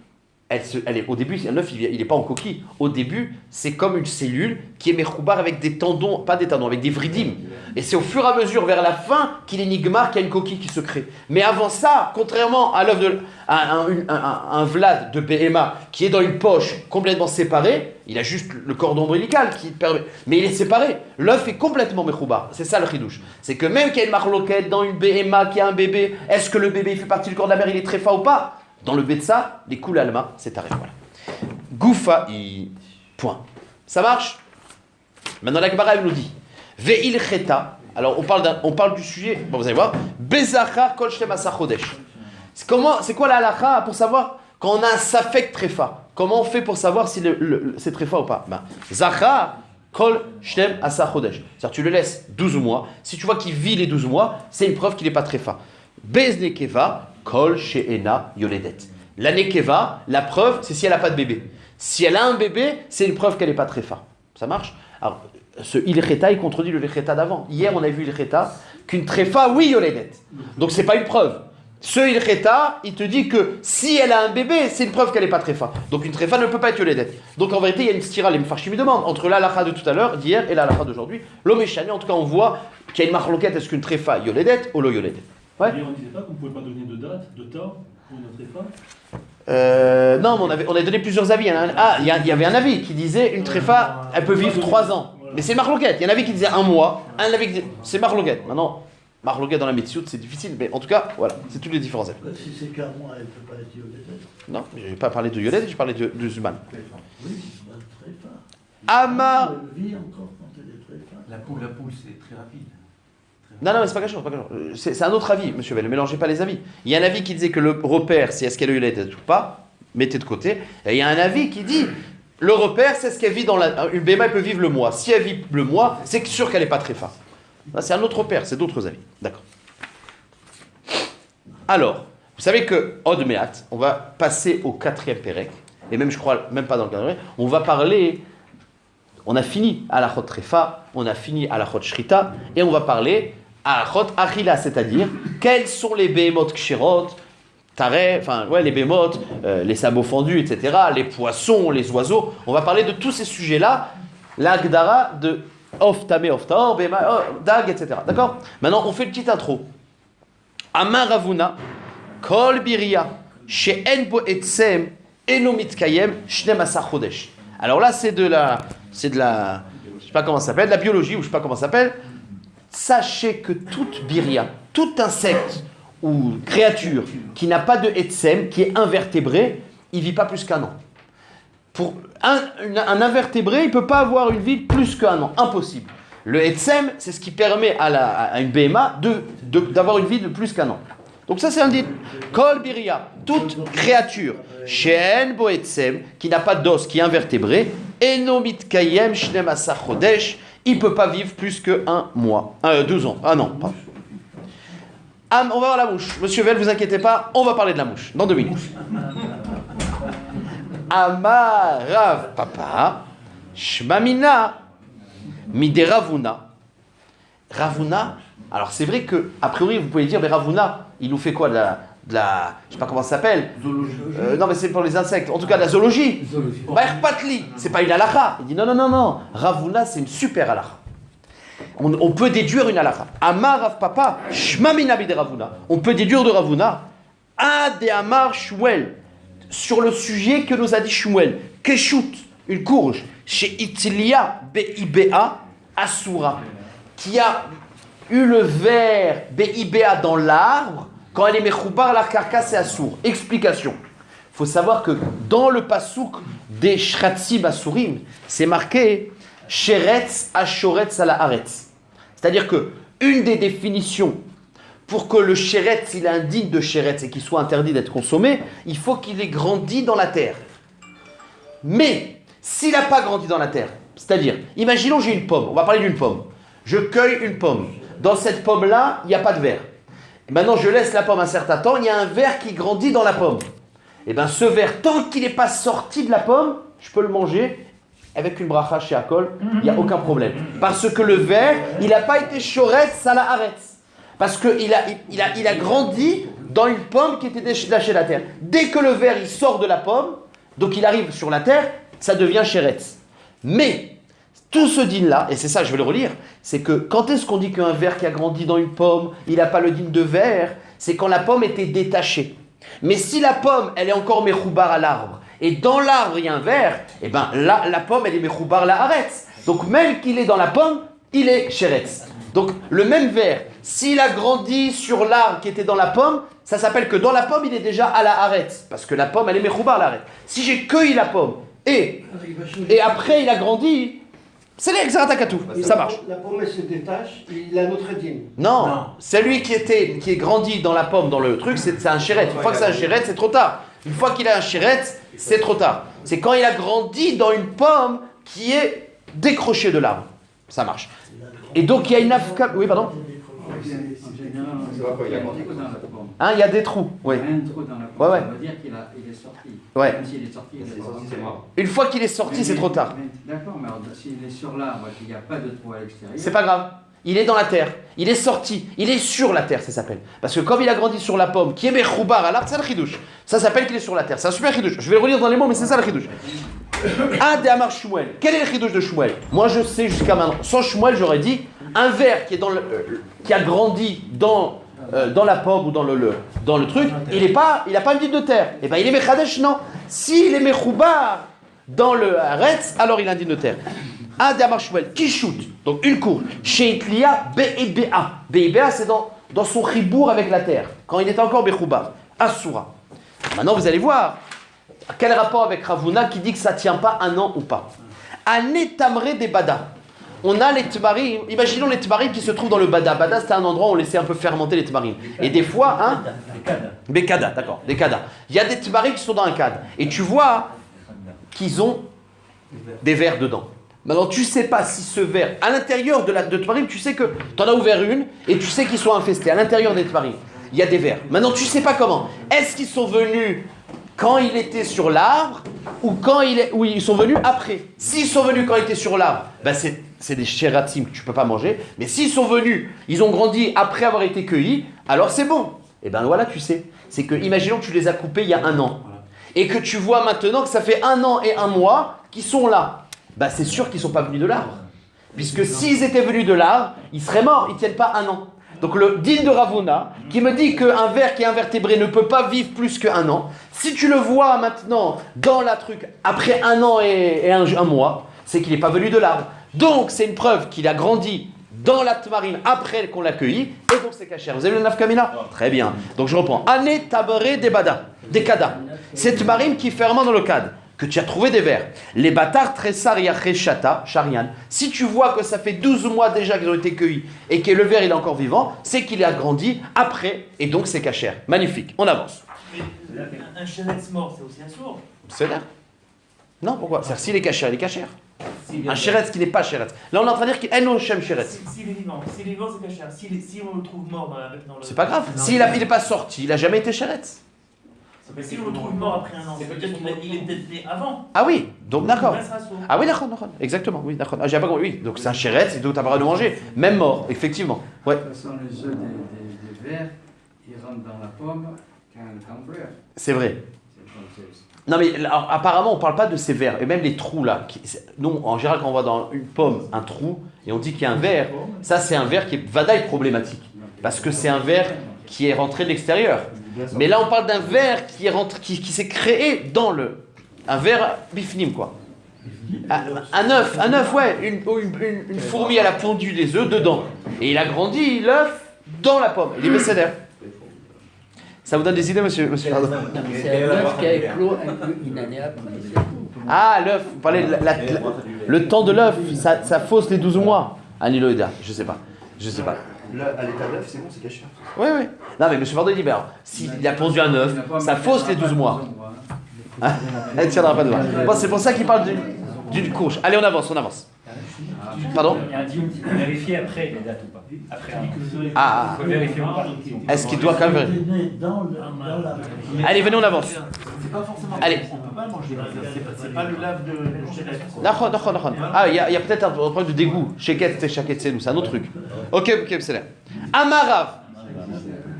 Speaker 1: elle est, au début, un œuf, il n'est pas en coquille. Au début, c'est comme une cellule qui est merkoubar avec des tendons, pas des tendons, avec des vridim. Et c'est au fur et à mesure, vers la fin, qu'il est nigmar, qu'il y a une coquille qui se crée. Mais avant ça, contrairement à l'œuf un vlad de BMA qui est dans une poche complètement séparée, il a juste le cordon ombilical qui permet. Mais il est séparé. L'œuf est complètement merkoubar. C'est ça le chidouche. C'est que même qu'il y a une marloquette dans une BMA qui a un bébé, est-ce que le bébé il fait partie du corps de la mère, il est tréfa ou pas? Dans le Betsa, les coups l'alma, c'est taré. Voilà. Goufa i. Point. Ça marche? Maintenant, la Gemara nous dit Ve'il cheta. Alors, on parle du sujet. Bon, vous allez voir. Bezachar kol shem asa chodesh. C'est quoi la halakha pour savoir quand on a un safek tréfa? Comment on fait pour savoir si c'est tréfa ou pas? Zachar kol shem asa chodesh. C'est-à-dire, tu le laisses 12 mois. Si tu vois qu'il vit les 12 mois, c'est une preuve qu'il n'est pas tréfa. Beznekeva. Kol she'ena yoledet. La nekeva, la preuve, c'est si elle n'a pas de bébé. Si elle a un bébé, c'est une preuve qu'elle n'est pas tréfa. Ça marche? Alors, ce ilcheta, il contredit le ilcheta d'avant. Hier, on a vu ilcheta, qu'une tréfa, oui, yoledet. Donc, c'est pas une preuve. Ce ilcheta, il te dit que si elle a un bébé, c'est une preuve qu'elle n'est pas tréfa. Donc, une tréfa ne peut pas être yoledet. Donc, en vérité, il y a une stira, les mfarshim demandent, entre l'alacha de tout à l'heure, d'hier, et l'alacha d'aujourd'hui. L'homme échani, en tout cas, on voit qu'il y a une marloquette, est-ce qu'une tréfa yoledet ou lo yoledet? Ouais.
Speaker 3: Et on ne disait pas qu'on ne pouvait pas donner de date, de temps pour notre tréfa?
Speaker 1: Non, mais on a donné plusieurs avis. Il y avait un avis qui disait une tréfa, elle peut vivre 3 ans. Mais c'est marloquette. Il y a un avis qui disait 1 mois, un avis qui disait... C'est marloquette. Maintenant, marloquette dans la Metsiout, c'est difficile, mais en tout cas, voilà, c'est tous les différents avis.
Speaker 4: Si c'est qu'un mois, elle ne peut pas être yolédette.
Speaker 1: Non, je n'ai pas parlé de Yolet, j'ai parlé de Zuman.
Speaker 4: Oui, c'est pas très fin.
Speaker 1: Amar.
Speaker 4: Elle vit encore quand elle est très fin.
Speaker 5: La poule, c'est très rapide.
Speaker 1: Non, mais c'est pas quelque chose, c'est un autre avis, monsieur Bell, ne mélangez pas les avis. Il y a un avis qui disait que le repère, c'est est-ce qu'elle a eu l'aide ou pas, mettez de côté. Et il y a un avis qui dit, le repère, c'est ce qu'elle vit dans une BMA, elle peut vivre le mois. Si elle vit le mois, c'est sûr qu'elle n'est pas très fin. C'est un autre repère, c'est d'autres avis. D'accord. Alors, vous savez que, Od Mehat, on va passer au 4e Pérec, et même, je crois, même pas dans le 4e, on va parler On a fini à la chot trefa, on a fini à la chot shrita, et on va parler à la chot achila, c'est-à-dire quels sont les behemoth kshirot, taré, les behemoth, les sabots fendus, etc., les poissons, les oiseaux. On va parler de tous ces sujets-là, l'agdara de of tamé, of taor, bema, dag, etc. D'accord? Maintenant, on fait une petite intro. Amar Ravuna, kol biria, she'en bo etsem, eno mitkayem, shnem asar chodesh. Alors là, c'est de la, je sais pas comment ça s'appelle, de la biologie, ou je sais pas comment ça s'appelle. Sachez que toute biria, tout insecte ou créature qui n'a pas de etsem, qui est invertébré, il vit pas plus qu'un an. Pour un invertébré, il peut pas avoir une vie plus qu'un an, impossible. Le etsem, c'est ce qui permet à une BMA d'avoir une vie de plus qu'un an. Donc ça c'est un dit. Kol biria, toute créature, she'en bo etsem, qui n'a pas d'os, qui est invertébré, eno mitkayem shnem asar chodesh, il peut pas vivre plus que 1 mois, 12 ans, non, pardon. On va voir la mouche. Monsieur Vel, vous inquiétez pas, on va parler de la mouche dans 2 minutes. Amar Rav Papa, Shmamina, Mide Ravuna. Ravuna, alors c'est vrai que, a priori, vous pouvez dire, mais Ravuna, il nous fait quoi de la je sais pas comment ça s'appelle. Non, mais c'est pour les insectes, en tout cas de la zoologie. Patli, c'est pas une halakha. Il dit non. Ravuna, c'est une super halakha. On peut déduire une halakha. Amar Rav Papa, Shmamina Mide Ravuna. On peut déduire de Ravuna, Ade Amar Shmuel. Sur le sujet que nous a dit Shmuel, Keshut, une courge, chez Itilia Beiba Asura, qui a eu le ver Beiba dans l'arbre, quand elle est mechoubar, la carcasse est assour. Explication. Il faut savoir que dans le pasouk des Shratzim Asurim, c'est marqué Sheretz Ashoretz ala Aretz. C'est-à-dire que une des définitions pour que le sheretz, il est indigne de sheretz et qu'il soit interdit d'être consommé, il faut qu'il ait grandi dans la terre. Mais, s'il n'a pas grandi dans la terre, c'est-à-dire, imaginons j'ai une pomme, on va parler d'une pomme. Je cueille une pomme. Dans cette pomme-là, il n'y a pas de verre. Et maintenant, je laisse la pomme un certain temps, il y a un verre qui grandit dans la pomme. Et bien, ce verre, tant qu'il n'est pas sorti de la pomme, je peux le manger avec une bracha chez Akol, il n'y a aucun problème. Parce que le verre, il n'a pas été shoretz à la haretz. Parce qu'il a grandi dans une pomme qui était détachée de la terre. Dès que le ver il sort de la pomme, donc il arrive sur la terre, ça devient sheretz. Mais tout ce din-là, et c'est ça je vais le relire, c'est que quand est-ce qu'on dit qu'un ver qui a grandi dans une pomme, il n'a pas le din de ver, c'est quand la pomme était détachée. Mais si la pomme, elle est encore mechoubar à l'arbre, et dans l'arbre il y a un ver, et bien là, la pomme elle est mechoubar la haretz. Donc même qu'il est dans la pomme, il est sheretz. Donc le même ver, s'il a grandi sur l'arbre qui était dans la pomme, ça s'appelle que dans la pomme, il est déjà à la haretz. Parce que la pomme, elle est mechoubar à la haretz. Si j'ai cueilli la pomme et après il a grandi, c'est l'exaratakatou, ça marche.
Speaker 5: La pomme, elle se détache, il a notre dîme.
Speaker 1: Non, celui qui est grandi dans la pomme, dans le truc, c'est un chéret. Une fois que c'est un chéret, c'est trop tard. Une fois qu'il a un chéret, c'est trop tard. C'est quand il a grandi dans une pomme qui est décrochée de l'arbre. Ça marche. Et donc il y a une afka... Oui, pardon. Il y a des trous. Oui.
Speaker 6: Un trou dans la pomme,
Speaker 1: Ouais.
Speaker 6: ça veut dire qu'il est sorti.
Speaker 1: Ouais.
Speaker 6: Même s'il est sorti, c'est mort.
Speaker 1: Une fois qu'il est sorti, c'est trop tard.
Speaker 6: D'accord, mais alors, s'il est sur l'arbre et qu'il n'y a pas de trou à l'extérieur...
Speaker 1: C'est pas grave. Il est dans la terre. Il est sorti. Il est sur la terre, ça s'appelle. Parce que comme il a grandi sur la pomme, qui est mechoubar à l'arbre, c'est le chidouche. Ça s'appelle qu'il est sur la terre. C'est un super chidouche. Je vais le relire dans les mots, mais c'est ça le chidouche. De Amar Shmuel. Quel est le chidouche de Shmuel? Moi, je sais jusqu'à maintenant. Sans Shmuel, j'aurais dit un ver qui est qui a grandi dans la pomme ou dans le truc, il a pas une dîme de terre. Et ben il est mechadesh, non. S'il est mechoubar dans le haretz, alors il a une dîme de terre. De Amar Shmuel, qui shoot, donc une courge. Chez Itlia, Beiba. Beiba, c'est dans son chibour avec la terre, quand il était encore mechoubar. Asura. Maintenant, vous allez voir. Quel rapport avec Ravuna qui dit que ça ne tient pas 1 an ou pas? Anetamre des Bada. On a les tmarim, imaginons les tmarim qui se trouvent dans le Bada. Bada, c'était un endroit où on laissait un peu fermenter les tmarim. Et des fois, des kada, d'accord, des kada. Il y a des tmarim qui sont dans un kad. Et tu vois qu'ils ont des vers dedans. Maintenant, tu ne sais pas si ce verre, à l'intérieur de tmarim, tu sais que tu en as ouvert une et tu sais qu'ils sont infestés. À l'intérieur des tmarim, il y a des vers. Maintenant, tu ne sais pas comment. Est-ce qu'ils sont venus quand il était sur l'arbre, ou ou ils sont venus après. S'ils sont venus quand ils étaient sur l'arbre, ben c'est des sheratim que tu peux pas manger. Mais s'ils sont venus, ils ont grandi après avoir été cueillis, alors c'est bon. Et ben voilà, tu sais. C'est que, imaginons que tu les as coupés il y a 1 an. Et que tu vois maintenant que ça fait 1 an et 1 mois qu'ils sont là. Ben c'est sûr qu'ils sont pas venus de l'arbre. Puisque s'ils étaient venus de l'arbre, ils seraient morts, ils tiennent pas 1 an. Donc le din de Ravuna, qui me dit qu'un ver qui est invertébré ne peut pas vivre plus que 1 an, si tu le vois maintenant dans la truc, après 1 an et 1 mois, c'est qu'il n'est pas venu de l'arbre. Donc c'est une preuve qu'il a grandi dans la tmarine après qu'on l'a cueilli, et donc c'est cachère. Vous avez le nafkamina? Très bien. Donc je reprends. Ane tabaré des kada. C'est tmarine qui est fermement dans le cadre, que tu as trouvé des vers. Les bâtards tressar yacheshata, charian. Si tu vois que ça fait 12 mois déjà qu'ils ont été cueillis et que le ver il est encore vivant, c'est qu'il a grandi après et donc c'est cachère. Magnifique. On avance.
Speaker 3: Mais un chéretz mort, c'est aussi un sourd.
Speaker 1: C'est là. Non, pourquoi? C'est-à-dire s'il est cachère, il est cachère. Un chéretz qui n'est pas chéretz. Là on est en train de dire qu'il est no shem chéretz.
Speaker 3: S'il est vivant, c'est cachère. Si on le trouve mort dans le...
Speaker 1: C'est pas grave. S'il n'est pas sorti, il n'a jamais été chéretz.
Speaker 3: Mais si on le trouve mort après 1 an, c'est peut-être qu'il est peut-être né avant.
Speaker 1: Ah oui, donc d'accord.
Speaker 3: Il restera sourd.
Speaker 1: Ah oui, d'accord, exactement, oui, d'accord. Ah, j'ai pas compris, oui, donc c'est un chéretz, et donc t'as pas le droit de manger, même mort, effectivement. Ouais.
Speaker 6: De toute façon, les œufs des vers, ils rentrent dans la pomme quand le temps brûle.
Speaker 1: C'est vrai.
Speaker 6: C'est comme ça.
Speaker 1: Non mais alors, apparemment on parle pas de ces vers, et même les trous là. Nous, en général, quand on voit dans une pomme un trou, et on dit qu'il y a un ver, ça c'est un ver qui est vadaï problématique. Parce que c'est un ver qui est rentré de l'extérieur. Mais là on parle d'un ver qui est rentré, qui s'est créé dans le... Un ver bifnim quoi. Un œuf, ouais, une fourmi elle a pondu des œufs dedans. Et il a grandi l'œuf dans la pomme. Il est bécédère. Ça vous donne des idées, monsieur Pardon?
Speaker 7: C'est un œuf qui a éclos une année après.
Speaker 1: Ah, l'œuf, vous parlez le temps de l'œuf, ça fausse les 12 mois. Aniloïda, je sais pas.
Speaker 8: À l'état d'œuf, c'est bon, c'est caché.
Speaker 1: Oui. Non, mais monsieur Pardon, il dit, ben, s'il a pondu un œuf, ça fausse les 12 mois. Elle ne tiendra pas devant. Bon, c'est pour ça qu'il parle d'une couche. Allez, on avance. Pardon?
Speaker 2: Il y a un dieu qui peut vérifier après les dates ou pas. Après,
Speaker 1: Ah,
Speaker 2: il faut vérifier ou pas.
Speaker 1: est-ce qu'il doit quand même...
Speaker 4: Il est né dans la...
Speaker 1: Allez, venez, on avance.
Speaker 8: C'est pas forcément.
Speaker 1: Allez.
Speaker 8: On peut pas le manger. C'est pas le lave de chéretz.
Speaker 1: D'accord. Ah, il y a peut-être un problème de dégoût. Sheket et Shaketsenu, c'est un autre truc. Ok, c'est là. Amarav.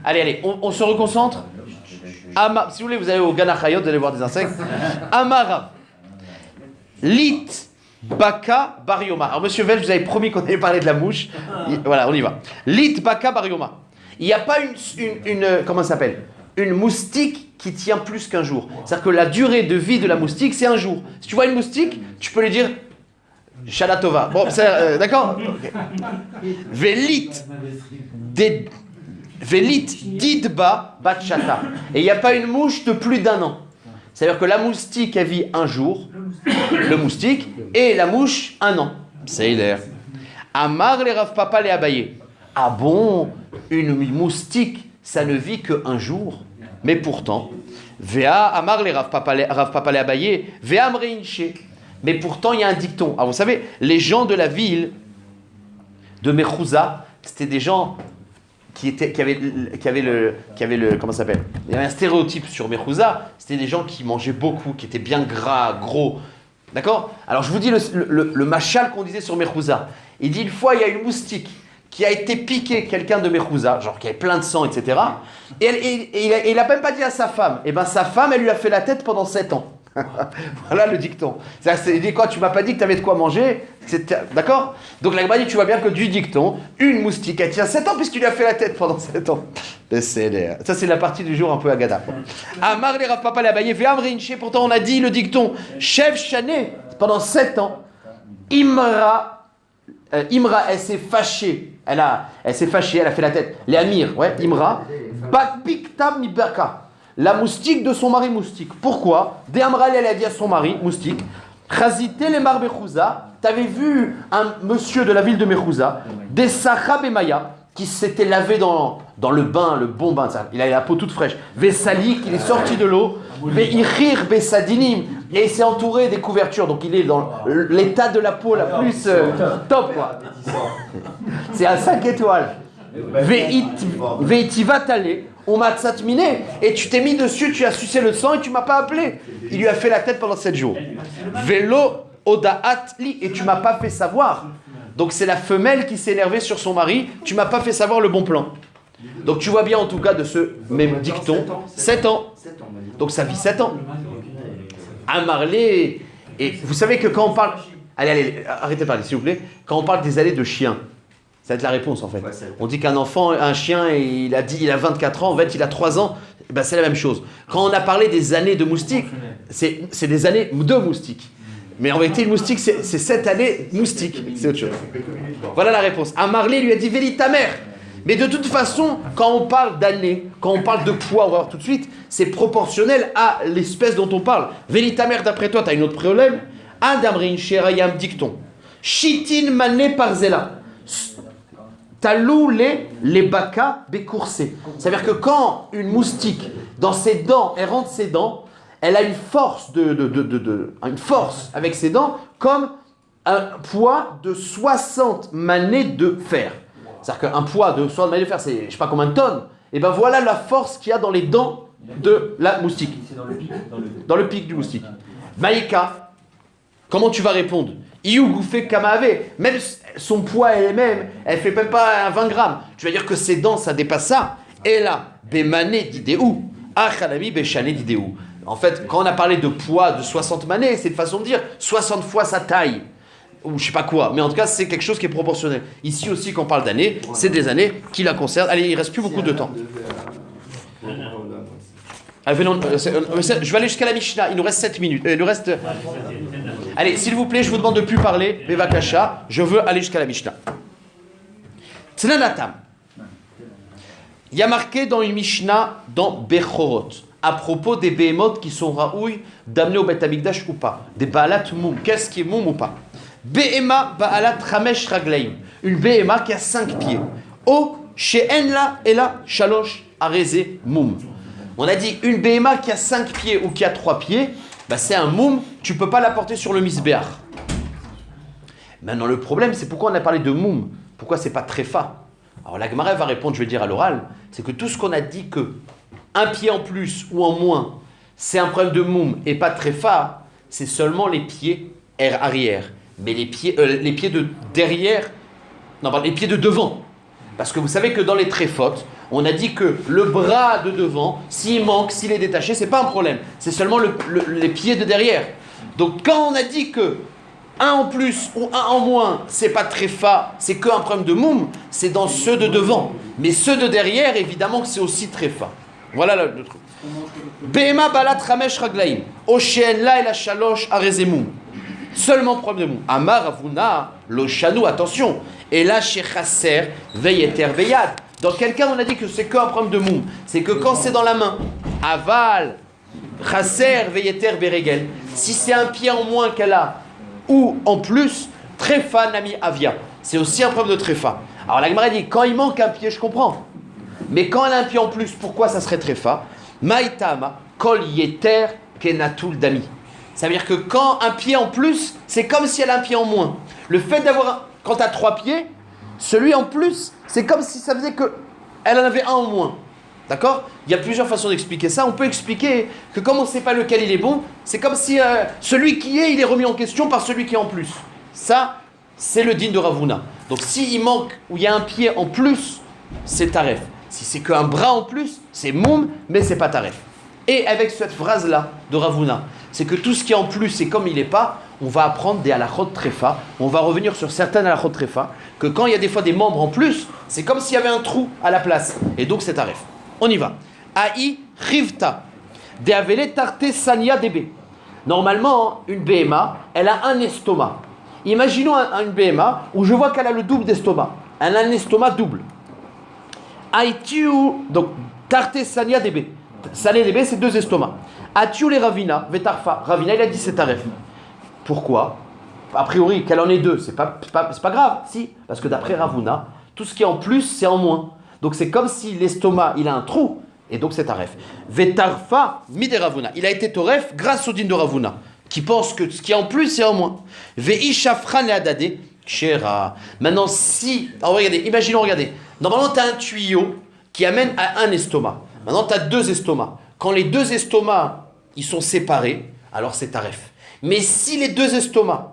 Speaker 1: Allez, on se reconcentre. Si vous voulez, vous allez au Ganachayot, vous allez voir des insectes. Amarav. Lit. Baka Barioma. Alors, monsieur Vel, je vous avais promis qu'on allait parler de la mouche. Voilà, on y va. Lit Baka Barioma. Il n'y a pas une comment ça s'appelle? Une moustique qui tient plus qu'un jour. C'est-à-dire que la durée de vie de la moustique, c'est 1 jour. Si tu vois une moustique, tu peux lui dire Shana Tova. Bon, d'accord? Velit Didba Batchata. Et il n'y a pas une mouche de plus d'1 an. C'est-à-dire que la moustique, elle vit 1 jour, le moustique, et la mouche, 1 an. C'est l'air. Amar les Rav Papa les abayé. Ah bon, une moustique, ça ne vit que 1 jour. Mais pourtant, Vea Amar les Rav Papa les abayé, Vea Amreinche. Mais pourtant, il y a un dicton. Alors vous savez, les gens de la ville de Mechouza, c'était des gens qui avaient le comment ça s'appelle? Il y avait un stéréotype sur Mechouza, c'était des gens qui mangeaient beaucoup, qui étaient bien gras, gros. D'accord? Alors je vous dis le machal qu'on disait sur Mechouza. Il dit une fois il y a une moustique qui a été piquée quelqu'un de Mechouza, genre qui avait plein de sang, etc. Et il n'a même pas dit à sa femme. Et bien sa femme, elle lui a fait la tête pendant 7 ans. Voilà le dicton. Il dit quoi? Tu m'as pas dit que tu avais de quoi manger? D'accord? Donc la Gemara dit, tu vois bien que du dicton, une moustique, elle tient 7 ans puisqu'il lui a fait la tête pendant 7 ans. Ça c'est la partie du jour un peu agada. Amar les Rav Papa la baye, pourtant on a dit le dicton, chef chané, pendant 7 ans, Imra, elle s'est fâchée. Elle s'est fâchée, elle a fait la tête. Les Amir, ouais, Imra, Bakbiktam Mibaka. La moustique de son mari moustique. Pourquoi? Dé Amral, elle a dit à son mari moustique, Chazité les mar Mechouza, t'avais vu un monsieur de la ville de Mechouza, des Sachab et Maya, qui s'était lavé dans le bain, le bon bain, il avait la peau toute fraîche. Vesalik, il est sorti de l'eau. Veichir Besadinim, et il s'est entouré des couvertures, donc il est dans l'état de la peau la plus top, quoi. C'est à 5 étoiles. Veitivatale. ou matzat miné, et tu t'es mis dessus, tu as sucé le sang et tu m'as pas appelé. Il lui a fait la tête pendant 7 jours. Vélo odaat li, et tu m'as pas fait savoir. Donc c'est la femelle qui s'est énervée sur son mari, tu m'as pas fait savoir le bon plan. Donc tu vois bien en tout cas de ce même dicton, 7 ans. Donc ça vit 7 ans. Amarlé, et vous savez que quand on parle... Allez, arrêtez de parler s'il vous plaît. Quand on parle des années de chien, ça va être la réponse en fait. On dit qu'un enfant, un chien, il a 24 ans, en fait il a 3 ans, ben, c'est la même chose. Quand on a parlé des années de moustiques, c'est des années de moustiques. Mais en vérité, le moustique, c'est 7 années moustiques, c'est autre chose. Voilà la réponse. Amarlé lui a dit, Véli ta mère. Mais de toute façon, quand on parle d'années, quand on parle de poids, on va voir tout de suite, c'est proportionnel à l'espèce dont on parle. Véli ta mère, d'après toi, tu as un autre problème. Adamrin Sherayam dicton. Chitin mané parzela. Talou les baka bécoursés. C'est-à-dire que quand une moustique, dans ses dents, elle rentre ses dents, elle a une force une force avec ses dents comme un poids de 60 manées de fer. C'est-à-dire qu'un poids de 60 manées de fer, c'est je sais pas combien de tonnes. Et ben voilà la force qu'il y a dans les dents de la moustique. Dans le pic du moustique. Maïka, comment tu vas répondre? Iou gouffé kamave. Même son poids elle-même, elle fait même pas 20 grammes. Tu vas dire que ses dents, ça dépasse ça. Et là, bémané d'idéou. Achalami béchané d'idéou. En fait, quand on a parlé de poids de 60 manées, c'est une façon de dire 60 fois sa taille. Ou je sais pas quoi. Mais en tout cas, c'est quelque chose qui est proportionnel. Ici aussi, quand on parle d'années, c'est des années qui la concernent. Allez, il reste plus beaucoup de temps. Je vais aller jusqu'à la Mishnah. Il nous reste 7 minutes. Il nous reste... Allez, s'il vous plaît, je vous demande de ne plus parler. Bevakasha, je veux aller jusqu'à la Mishnah. Tzlanatam. Il y a marqué dans une Mishnah, dans Bechorot, à propos des behemoths qui sont raouilles d'amener au Beth Amikdash ou pas. Des Baalat Moum. Qu'est-ce qui est Moum ou pas? Behema Baalat Ramesh Ragleim. Une Behema qui a 5 pieds. O She'enla Ela Shalosh Areze Moum. On a dit une Behema qui a 5 pieds ou qui a 3 pieds, bah c'est un Moum, tu ne peux pas la porter sur le Misbéach. Maintenant le problème, c'est pourquoi on a parlé de Moum. Pourquoi c'est pas Tréfa? Alors la Gemara va répondre, je vais dire à l'oral, c'est que tout ce qu'on a dit que un pied en plus ou en moins, c'est un problème de Moum et pas de Tréfa, c'est seulement les pieds arrière. Mais les pieds de derrière, non, pardon, les pieds de devant. Parce que vous savez que dans les tréfotes, on a dit que le bras de devant, s'il manque, s'il est détaché, c'est pas un problème. C'est seulement les pieds de derrière. Donc quand on a dit que un en plus ou un en moins, c'est pas tréfa, c'est qu'un problème de moum, c'est dans ceux de devant. Mais ceux de derrière, évidemment que c'est aussi tréfa. Voilà le truc. Behema balat ramesh raglaim. Osheen la el shalosh arezemum. Seulement problème de moum. Amar avuna lo shanou, attention. Et là chez chasser veyeter veyad. Dans quel cas on a dit que c'est qu'un problème de moum? C'est que quand c'est dans la main, aval, chasser veyeter beregel. Si c'est un pied en moins qu'elle a, ou en plus, tréfa nami avia. C'est aussi un problème de tréfa. Alors la Gemara dit, quand il manque un pied, je comprends. Mais quand elle a un pied en plus, pourquoi ça serait tréfa? Maïtama, kol yeter kenatul dami. Ça veut dire que quand un pied en plus, c'est comme si elle a un pied en moins. Le fait d'avoir, quand tu as 3 pieds, celui en plus, c'est comme si ça faisait qu'elle en avait un en moins. D'accord? Il y a plusieurs façons d'expliquer ça. On peut expliquer que comme on ne sait pas lequel il est bon, c'est comme si celui qui est, il est remis en question par celui qui est en plus. Ça, c'est le din de Ravuna. Donc s'il manque, ou il y a un pied en plus, c'est taref. Si c'est qu'un bras en plus, c'est moum, mais c'est pas taref. Et avec cette phrase-là de Ravuna, c'est que tout ce qui est en plus, c'est comme il n'est pas, on va apprendre des halachot tréfa, on va revenir sur certaines halachot tréfa, que quand il y a des fois des membres en plus, c'est comme s'il y avait un trou à la place. Et donc c'est taref. On y va. Aï rivta. De avele tarte sanya debe. Normalement, une BMA, elle a un estomac. Imaginons une BMA où je vois qu'elle a le double d'estomac. Elle a un estomac double. Aïtiu, donc tarte sanya debe. Salé debe, c'est 2 estomacs. Atiu les ravina, vetarfa. Ravina, il a dit c'est taref. Pourquoi? A priori, qu'elle en ait 2, c'est pas grave, si. Parce que d'après Ravuna, tout ce qui est en plus, c'est en moins. Donc c'est comme si l'estomac, il a un trou, et donc c'est taref. Vetarfa mide Ravuna. Il a été toref grâce au din de Ravuna, qui pense que ce qui est en plus, c'est en moins. Veishafran le adade, kshera. Maintenant, si... Alors regardez, imaginons, regardez. Normalement, tu as un tuyau qui amène à un estomac. Maintenant, tu as deux estomacs. Quand les deux estomacs, ils sont séparés, alors c'est taref. Mais si les deux estomacs,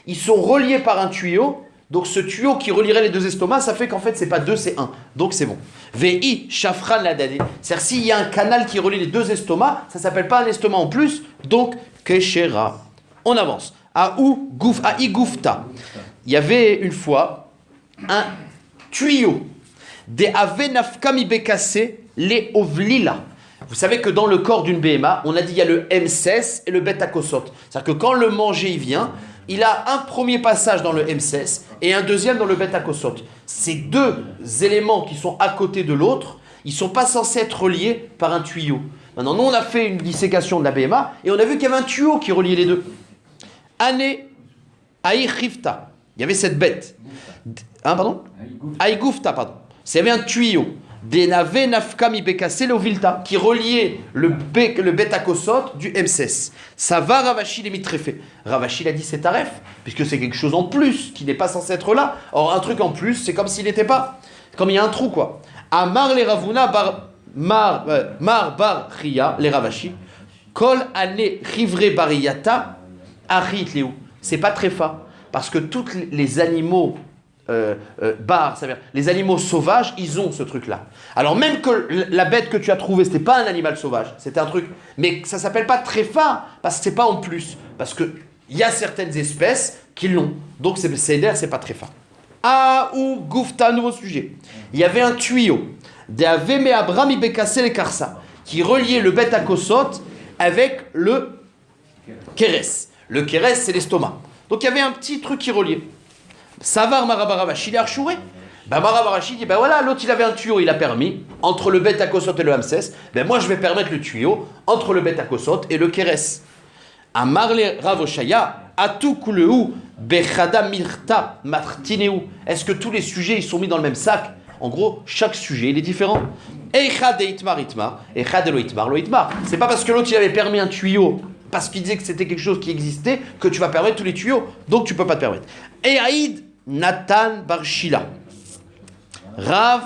Speaker 1: ils sont reliés par un tuyau, donc ce tuyau qui relierait les deux estomacs, ça fait qu'en fait, c'est pas deux, c'est un. Donc c'est bon. VI, shafran la dade. C'est-à-dire, s'il y a un canal qui relie les deux estomacs, ça s'appelle pas un estomac en plus, donc keshera. On avance. Aïgoufta. Il y avait une fois un tuyau. Des avenafkami bekase les ovlila. Vous savez que dans le corps d'une BMA, on a dit il y a le MCS et le bêta-kosot. C'est-à-dire que quand le manger il vient, il a un premier passage dans le MCS et un deuxième dans le bêta-kosot. Ces deux éléments qui sont à côté de l'autre, ils ne sont pas censés être reliés par un tuyau. Maintenant, nous, on a fait une dissécation de la BMA et on a vu qu'il y avait un tuyau qui reliait les deux. Ané Aïchifta. Il y avait cette bête. Pardon Aïgoufta, pardon. Il y avait un tuyau. Denave nafkami bekase l'ovilta qui reliait le bêta-kosot du MCS. Ça va Ravashi les mitréfé. Ravashi l'a dit c'est taref, puisque c'est quelque chose en plus qui n'est pas censé être là. Or, un truc en plus, c'est comme s'il n'était pas. Comme il y a un trou, quoi. Amar les Ravuna mar bar ria les Ravashi. Kol ane rivre bariyata arit leu. C'est pas tréfa, parce que tous les animaux. C'est-à-dire les animaux sauvages, ils ont ce truc-là. Alors même que la bête que tu as trouvée, c'était pas un animal sauvage, c'était un truc, mais ça s'appelle pas tréfa parce que c'est pas en plus, parce que il y a certaines espèces qui l'ont. Donc c'est pas tréfa. Ou goufta, nouveau sujet. Il y avait un tuyau d'Aveme Abraham ibekase les karsa qui reliait le bêta-kosot avec le keres. Le keres, c'est l'estomac. Donc il y avait un petit truc qui reliait. Savar Marabaravashi, il est archouré. Marabaravashi dit, voilà, l'autre il avait un tuyau, il a permis, entre le bêta-kosot et le hamses, moi je vais permettre le tuyau entre le bêta-kosot et le keres. Amarle Ravoshaya, Atu Kuleu, Bechada Mirta, Martineu. Est-ce que tous les sujets ils sont mis dans le même sac? En gros, chaque sujet il est différent. Echad Itmar Itmar, Echad Lo Itmar Lo Itmar. C'est pas parce que l'autre il avait permis un tuyau, parce qu'il disait que c'était quelque chose qui existait, que tu vas permettre tous les tuyaux. Donc tu peux pas te permettre. Et Aïd Nathan Barshila, Rav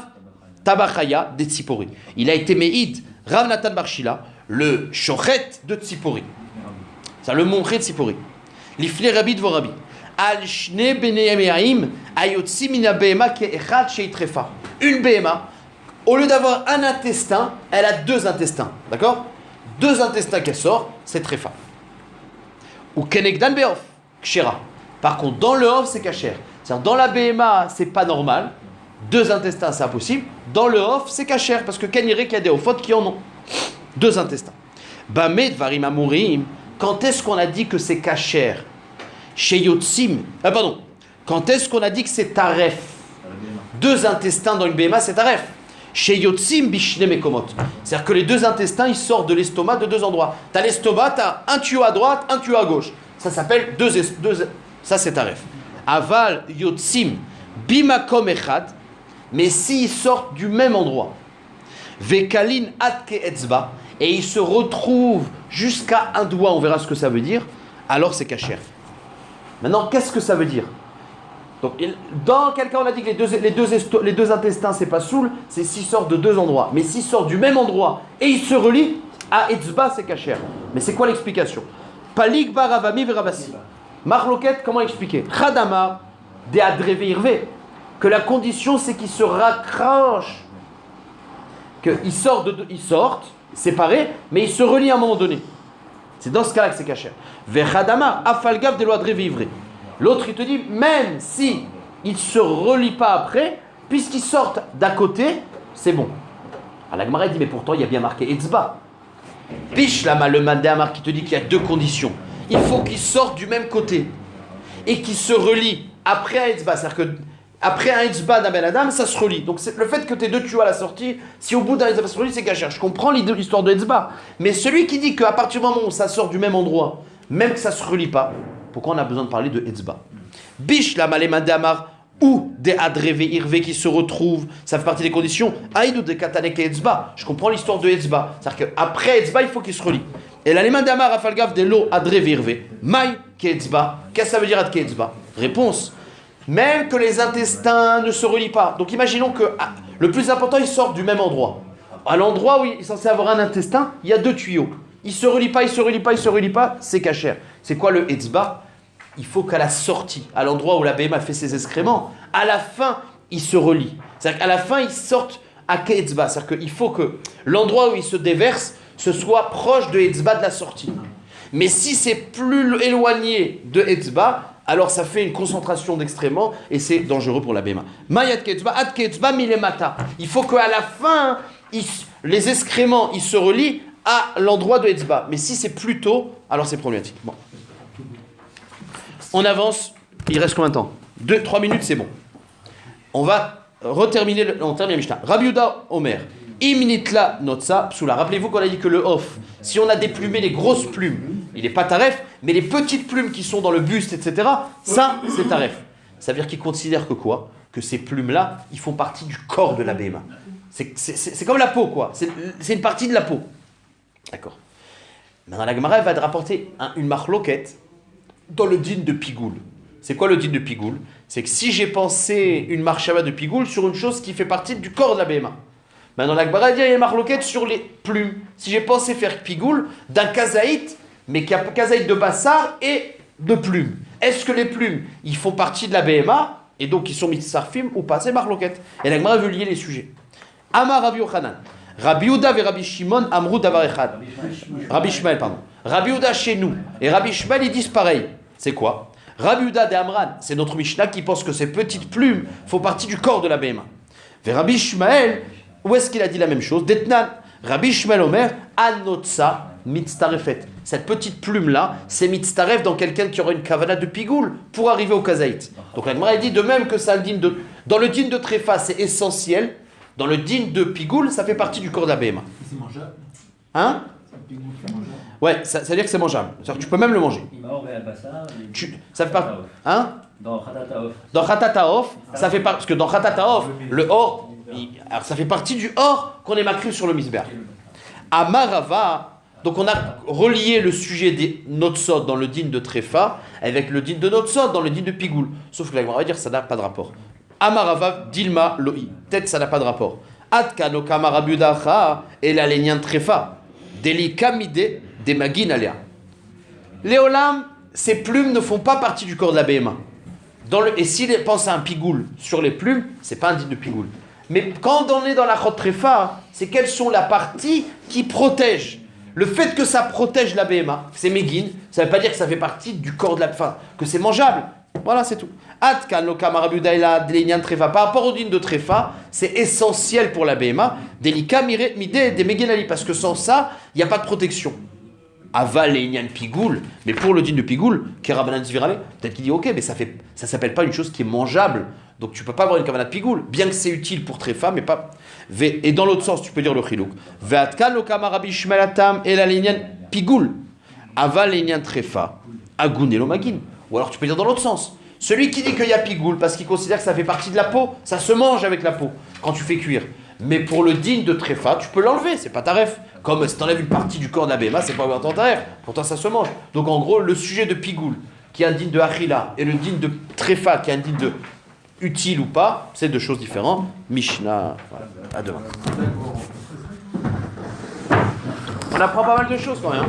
Speaker 1: Tabachaya de Tzipori. Il a été Meïd, Rav Nathan Barshila, le shochet de Tzipori. C'est le monché de Tzipori. L'ifle Rabbi Dvorabi. Al Shne Beneyameim Ayotsi Mina Behema Ke'echad Sheitrefa. Une Behema, au lieu d'avoir un intestin, elle a deux intestins. D'accord? Deux intestins qu'elle sort, c'est Trefa. Ou Kenegdan Beof, Kshera. Par contre, dans le Hof, c'est Kacher. C'est-à-dire, dans la BMA, c'est pas normal. Deux intestins, c'est impossible. Dans le Hof, c'est Kacher. Parce que Kenire, qu'il y a des Hofot qui en ont. Deux intestins. Bamed Varim Amurim. Quand est-ce qu'on a dit que c'est Kacher? Chez Yotsim. Pardon. Quand est-ce qu'on a dit que c'est Taref? Deux intestins dans une BMA, c'est Taref. Chez Yotsim Bishne Mekomot. C'est-à-dire que les deux intestins, ils sortent de l'estomac de deux endroits. Tu as l'estomac, tu as un tuyau à droite, un tuyau à gauche. Ça s'appelle deux. Ça, c'est Taref. Aval Yotsim Bimakom Echad. Mais s'ils sortent du même endroit. Vekalin Atke Etzba. Et ils se retrouvent jusqu'à un doigt, on verra ce que ça veut dire. Alors c'est Kacher. Maintenant, qu'est-ce que ça veut dire? Donc, dans quel cas on a dit que les deux intestins, c'est pas soul, c'est s'ils sortent de deux endroits. Mais s'ils sortent du même endroit et ils se relient, à Etzba, c'est Kacher. Mais c'est quoi l'explication? Palik baravami verabasi. Marloquette, comment expliquer? Khadama de adreve irve. Que la condition, c'est qu'ils se raccrochent. Qu'ils sortent, séparés, mais ils se relient à un moment donné. C'est dans ce cas-là que c'est Kacher. Vechadama afalgav de l'adreve ivre. L'autre, il te dit, même si ils ne se relient pas après, puisqu'ils sortent d'à côté, c'est bon. Alors la Gemara dit, mais pourtant, il y a bien marqué Etzba. Piche là, le Mandéamar qui te dit qu'il y a deux conditions. Il faut qu'ils sortent du même côté et qu'ils se relient après un Etzba. C'est-à-dire qu'après un Etzba d'un Ben Adam, ça se relie. Donc c'est le fait que tu aies deux tuyaux à la sortie, si au bout d'un Etzba ça se relie, c'est Kacher. Je comprends l'histoire de Etzba. Mais celui qui dit qu'à partir du moment où ça sort du même endroit, même que ça ne se relie pas, pourquoi on a besoin de parler de Etzba? Bish la Malemande Amar ou des Adreve Irve qui se retrouvent, ça fait partie des conditions. Aïd ou de Katanek et Etzba. Je comprends l'histoire de Etzba. C'est-à-dire qu'après Etzba, il faut qu'il se relie. Et la Lemande Amar Afalgav de l'eau Adreve Irve. Maï Ketzba. Qu'est-ce que ça veut dire Ad Ketzba? Réponse. Même que les intestins ne se relient pas. Donc imaginons que le plus important, ils sortent du même endroit. À l'endroit où il est censé avoir un intestin, il y a 2 tuyaux. Il se relie pas, c'est cachère. C'est quoi le etzba? Il faut qu'à la sortie, à l'endroit où la BMA fait ses excréments, à la fin, il se relie. C'est-à-dire qu'à la fin, ils sortent à Ketzba. C'est-à-dire qu'il faut que l'endroit où il se déverse, ce soit proche de Etzba de la sortie. Mais si c'est plus éloigné de Etzba, alors ça fait une concentration d'excréments et c'est dangereux pour la BMA. Mayat Ketzba, Ad Ketzba, Milemata. Il faut qu'à la fin, les excréments, ils se relient à l'endroit de Etzba. Mais si c'est plus tôt, alors c'est problématique. Bon. On avance. Il reste combien de temps? 2-3 minutes, c'est bon. On va terminer le Mishnah. Rabbi Yehuda Omer. Imnitla notsa psula. Rappelez-vous qu'on a dit que le off, si on a déplumé les grosses plumes, il n'est pas taref, mais les petites plumes qui sont dans le buste, etc., ça, c'est taref. Ça veut dire qu'il considère que quoi? Que ces plumes-là, ils font partie du corps de la béma. C'est comme la peau, quoi. C'est une partie de la peau. D'accord. Maintenant, la Gemara va te rapporter une marloquette dans le din de Pigoul. C'est quoi le din de Pigoul? C'est que si j'ai pensé une marchava de Pigoul sur une chose qui fait partie du corps de la béma. Maintenant, la Gemara dit il y a une marloquette sur les plumes. Si j'ai pensé faire Pigoul d'un kazaït, mais qui a kazaït de bassar et de plumes. Est-ce que les plumes, ils font partie de la BMA et donc ils sont mitzarfim ou pas? C'est marloquette. Et la Gemara veut lier les sujets. Amar Rabbi Yochanan. Rabbi Yehuda et Rabbi Shimon amrou davar echad. Rabbi Shmuel, pardon. Rabbi Yehuda chez nous et Rabbi Shmuel, ils disent pareil. C'est quoi? Rabbi Yehuda de Amran, c'est notre Mishnah qui pense que ces petites plumes font partie du corps de la BMA. Et Rabbi Shmuel, où est-ce qu'il a dit la même chose? Detnan. Rabbi Shmuel Omer, Anotsa mitztarefet. Cette petite plume-là, c'est mitztaref dans quelqu'un qui aura une kavana de pigoul pour arriver au kazaït. Donc la Gemara dit de même que ça, dans le din de Tréfa, c'est essentiel. Dans le din de pigoul, ça fait partie du corps de la BMA.
Speaker 3: C'est mangeable.
Speaker 1: Hein? Ouais, ça veut dire que c'est mangeable. C'est-à-dire que tu peux même le manger. Ça fait pas. Hein?
Speaker 2: Dans Khatataof.
Speaker 1: Dans Khatataof, ça fait pas. Parce que dans Khatataof, le or, alors ça fait partie du or qu'on est macré sur le misber. À Marava, donc on a relié le sujet des Notsot dans le din de Tréfa avec le din de Notsot dans le din de Pigoul. Sauf que là, on va dire que ça n'a pas de rapport. Amarava, Dilma, Loi. Peut-être ça n'a pas de rapport. Atkano Kamarabudacha et la lénian Tréfa. Delikamide des Magin Aléa. Léolam, ces plumes ne font pas partie du corps de la BMA. Et s'il pense à un pigoul sur les plumes, c'est pas un din de pigoul. Mais quand on est dans la chot Tréfa, c'est quelles sont la partie qui protège. Le fait que ça protège la BMA, c'est Megin, ça ne veut pas dire que ça fait partie du corps de la fin, que c'est mangeable. Voilà, c'est tout. Atkan lo kamarabudaila delignan Tréfa. Par rapport au din de Tréfa, c'est essentiel pour la BMA. Delika midé des Meginali, parce que sans ça, il n'y a pas de protection. Aval leignan pigoul, mais pour le din de pigoul, Kerabanan Zvirale, peut-être qu'il dit ok, mais ça s'appelle pas une chose qui est mangeable. Donc tu peux pas avoir une kavana de pigoul, bien que c'est utile pour Tréfa, mais pas. Et dans l'autre sens, tu peux dire le chilouk. Ve'atkan lo kamarabi shmelatam et la leignan pigoul. Aval leignan Tréfa. Agunelo magin. Ou alors tu peux dire dans l'autre sens. Celui qui dit qu'il y a pigoul parce qu'il considère que ça fait partie de la peau, ça se mange avec la peau quand tu fais cuire. Mais pour le din de Tréfa, tu peux l'enlever, c'est pas taref. Comme si t'enlèves une partie du corps de la béma, c'est pas autant taref. Pourtant ça se mange. Donc en gros, le sujet de pigoul, qui est un din de Achila, et le din de Tréfa, qui est un din de utile ou pas, c'est deux choses différentes. Mishnah, voilà. À demain. On apprend pas mal de choses quand même.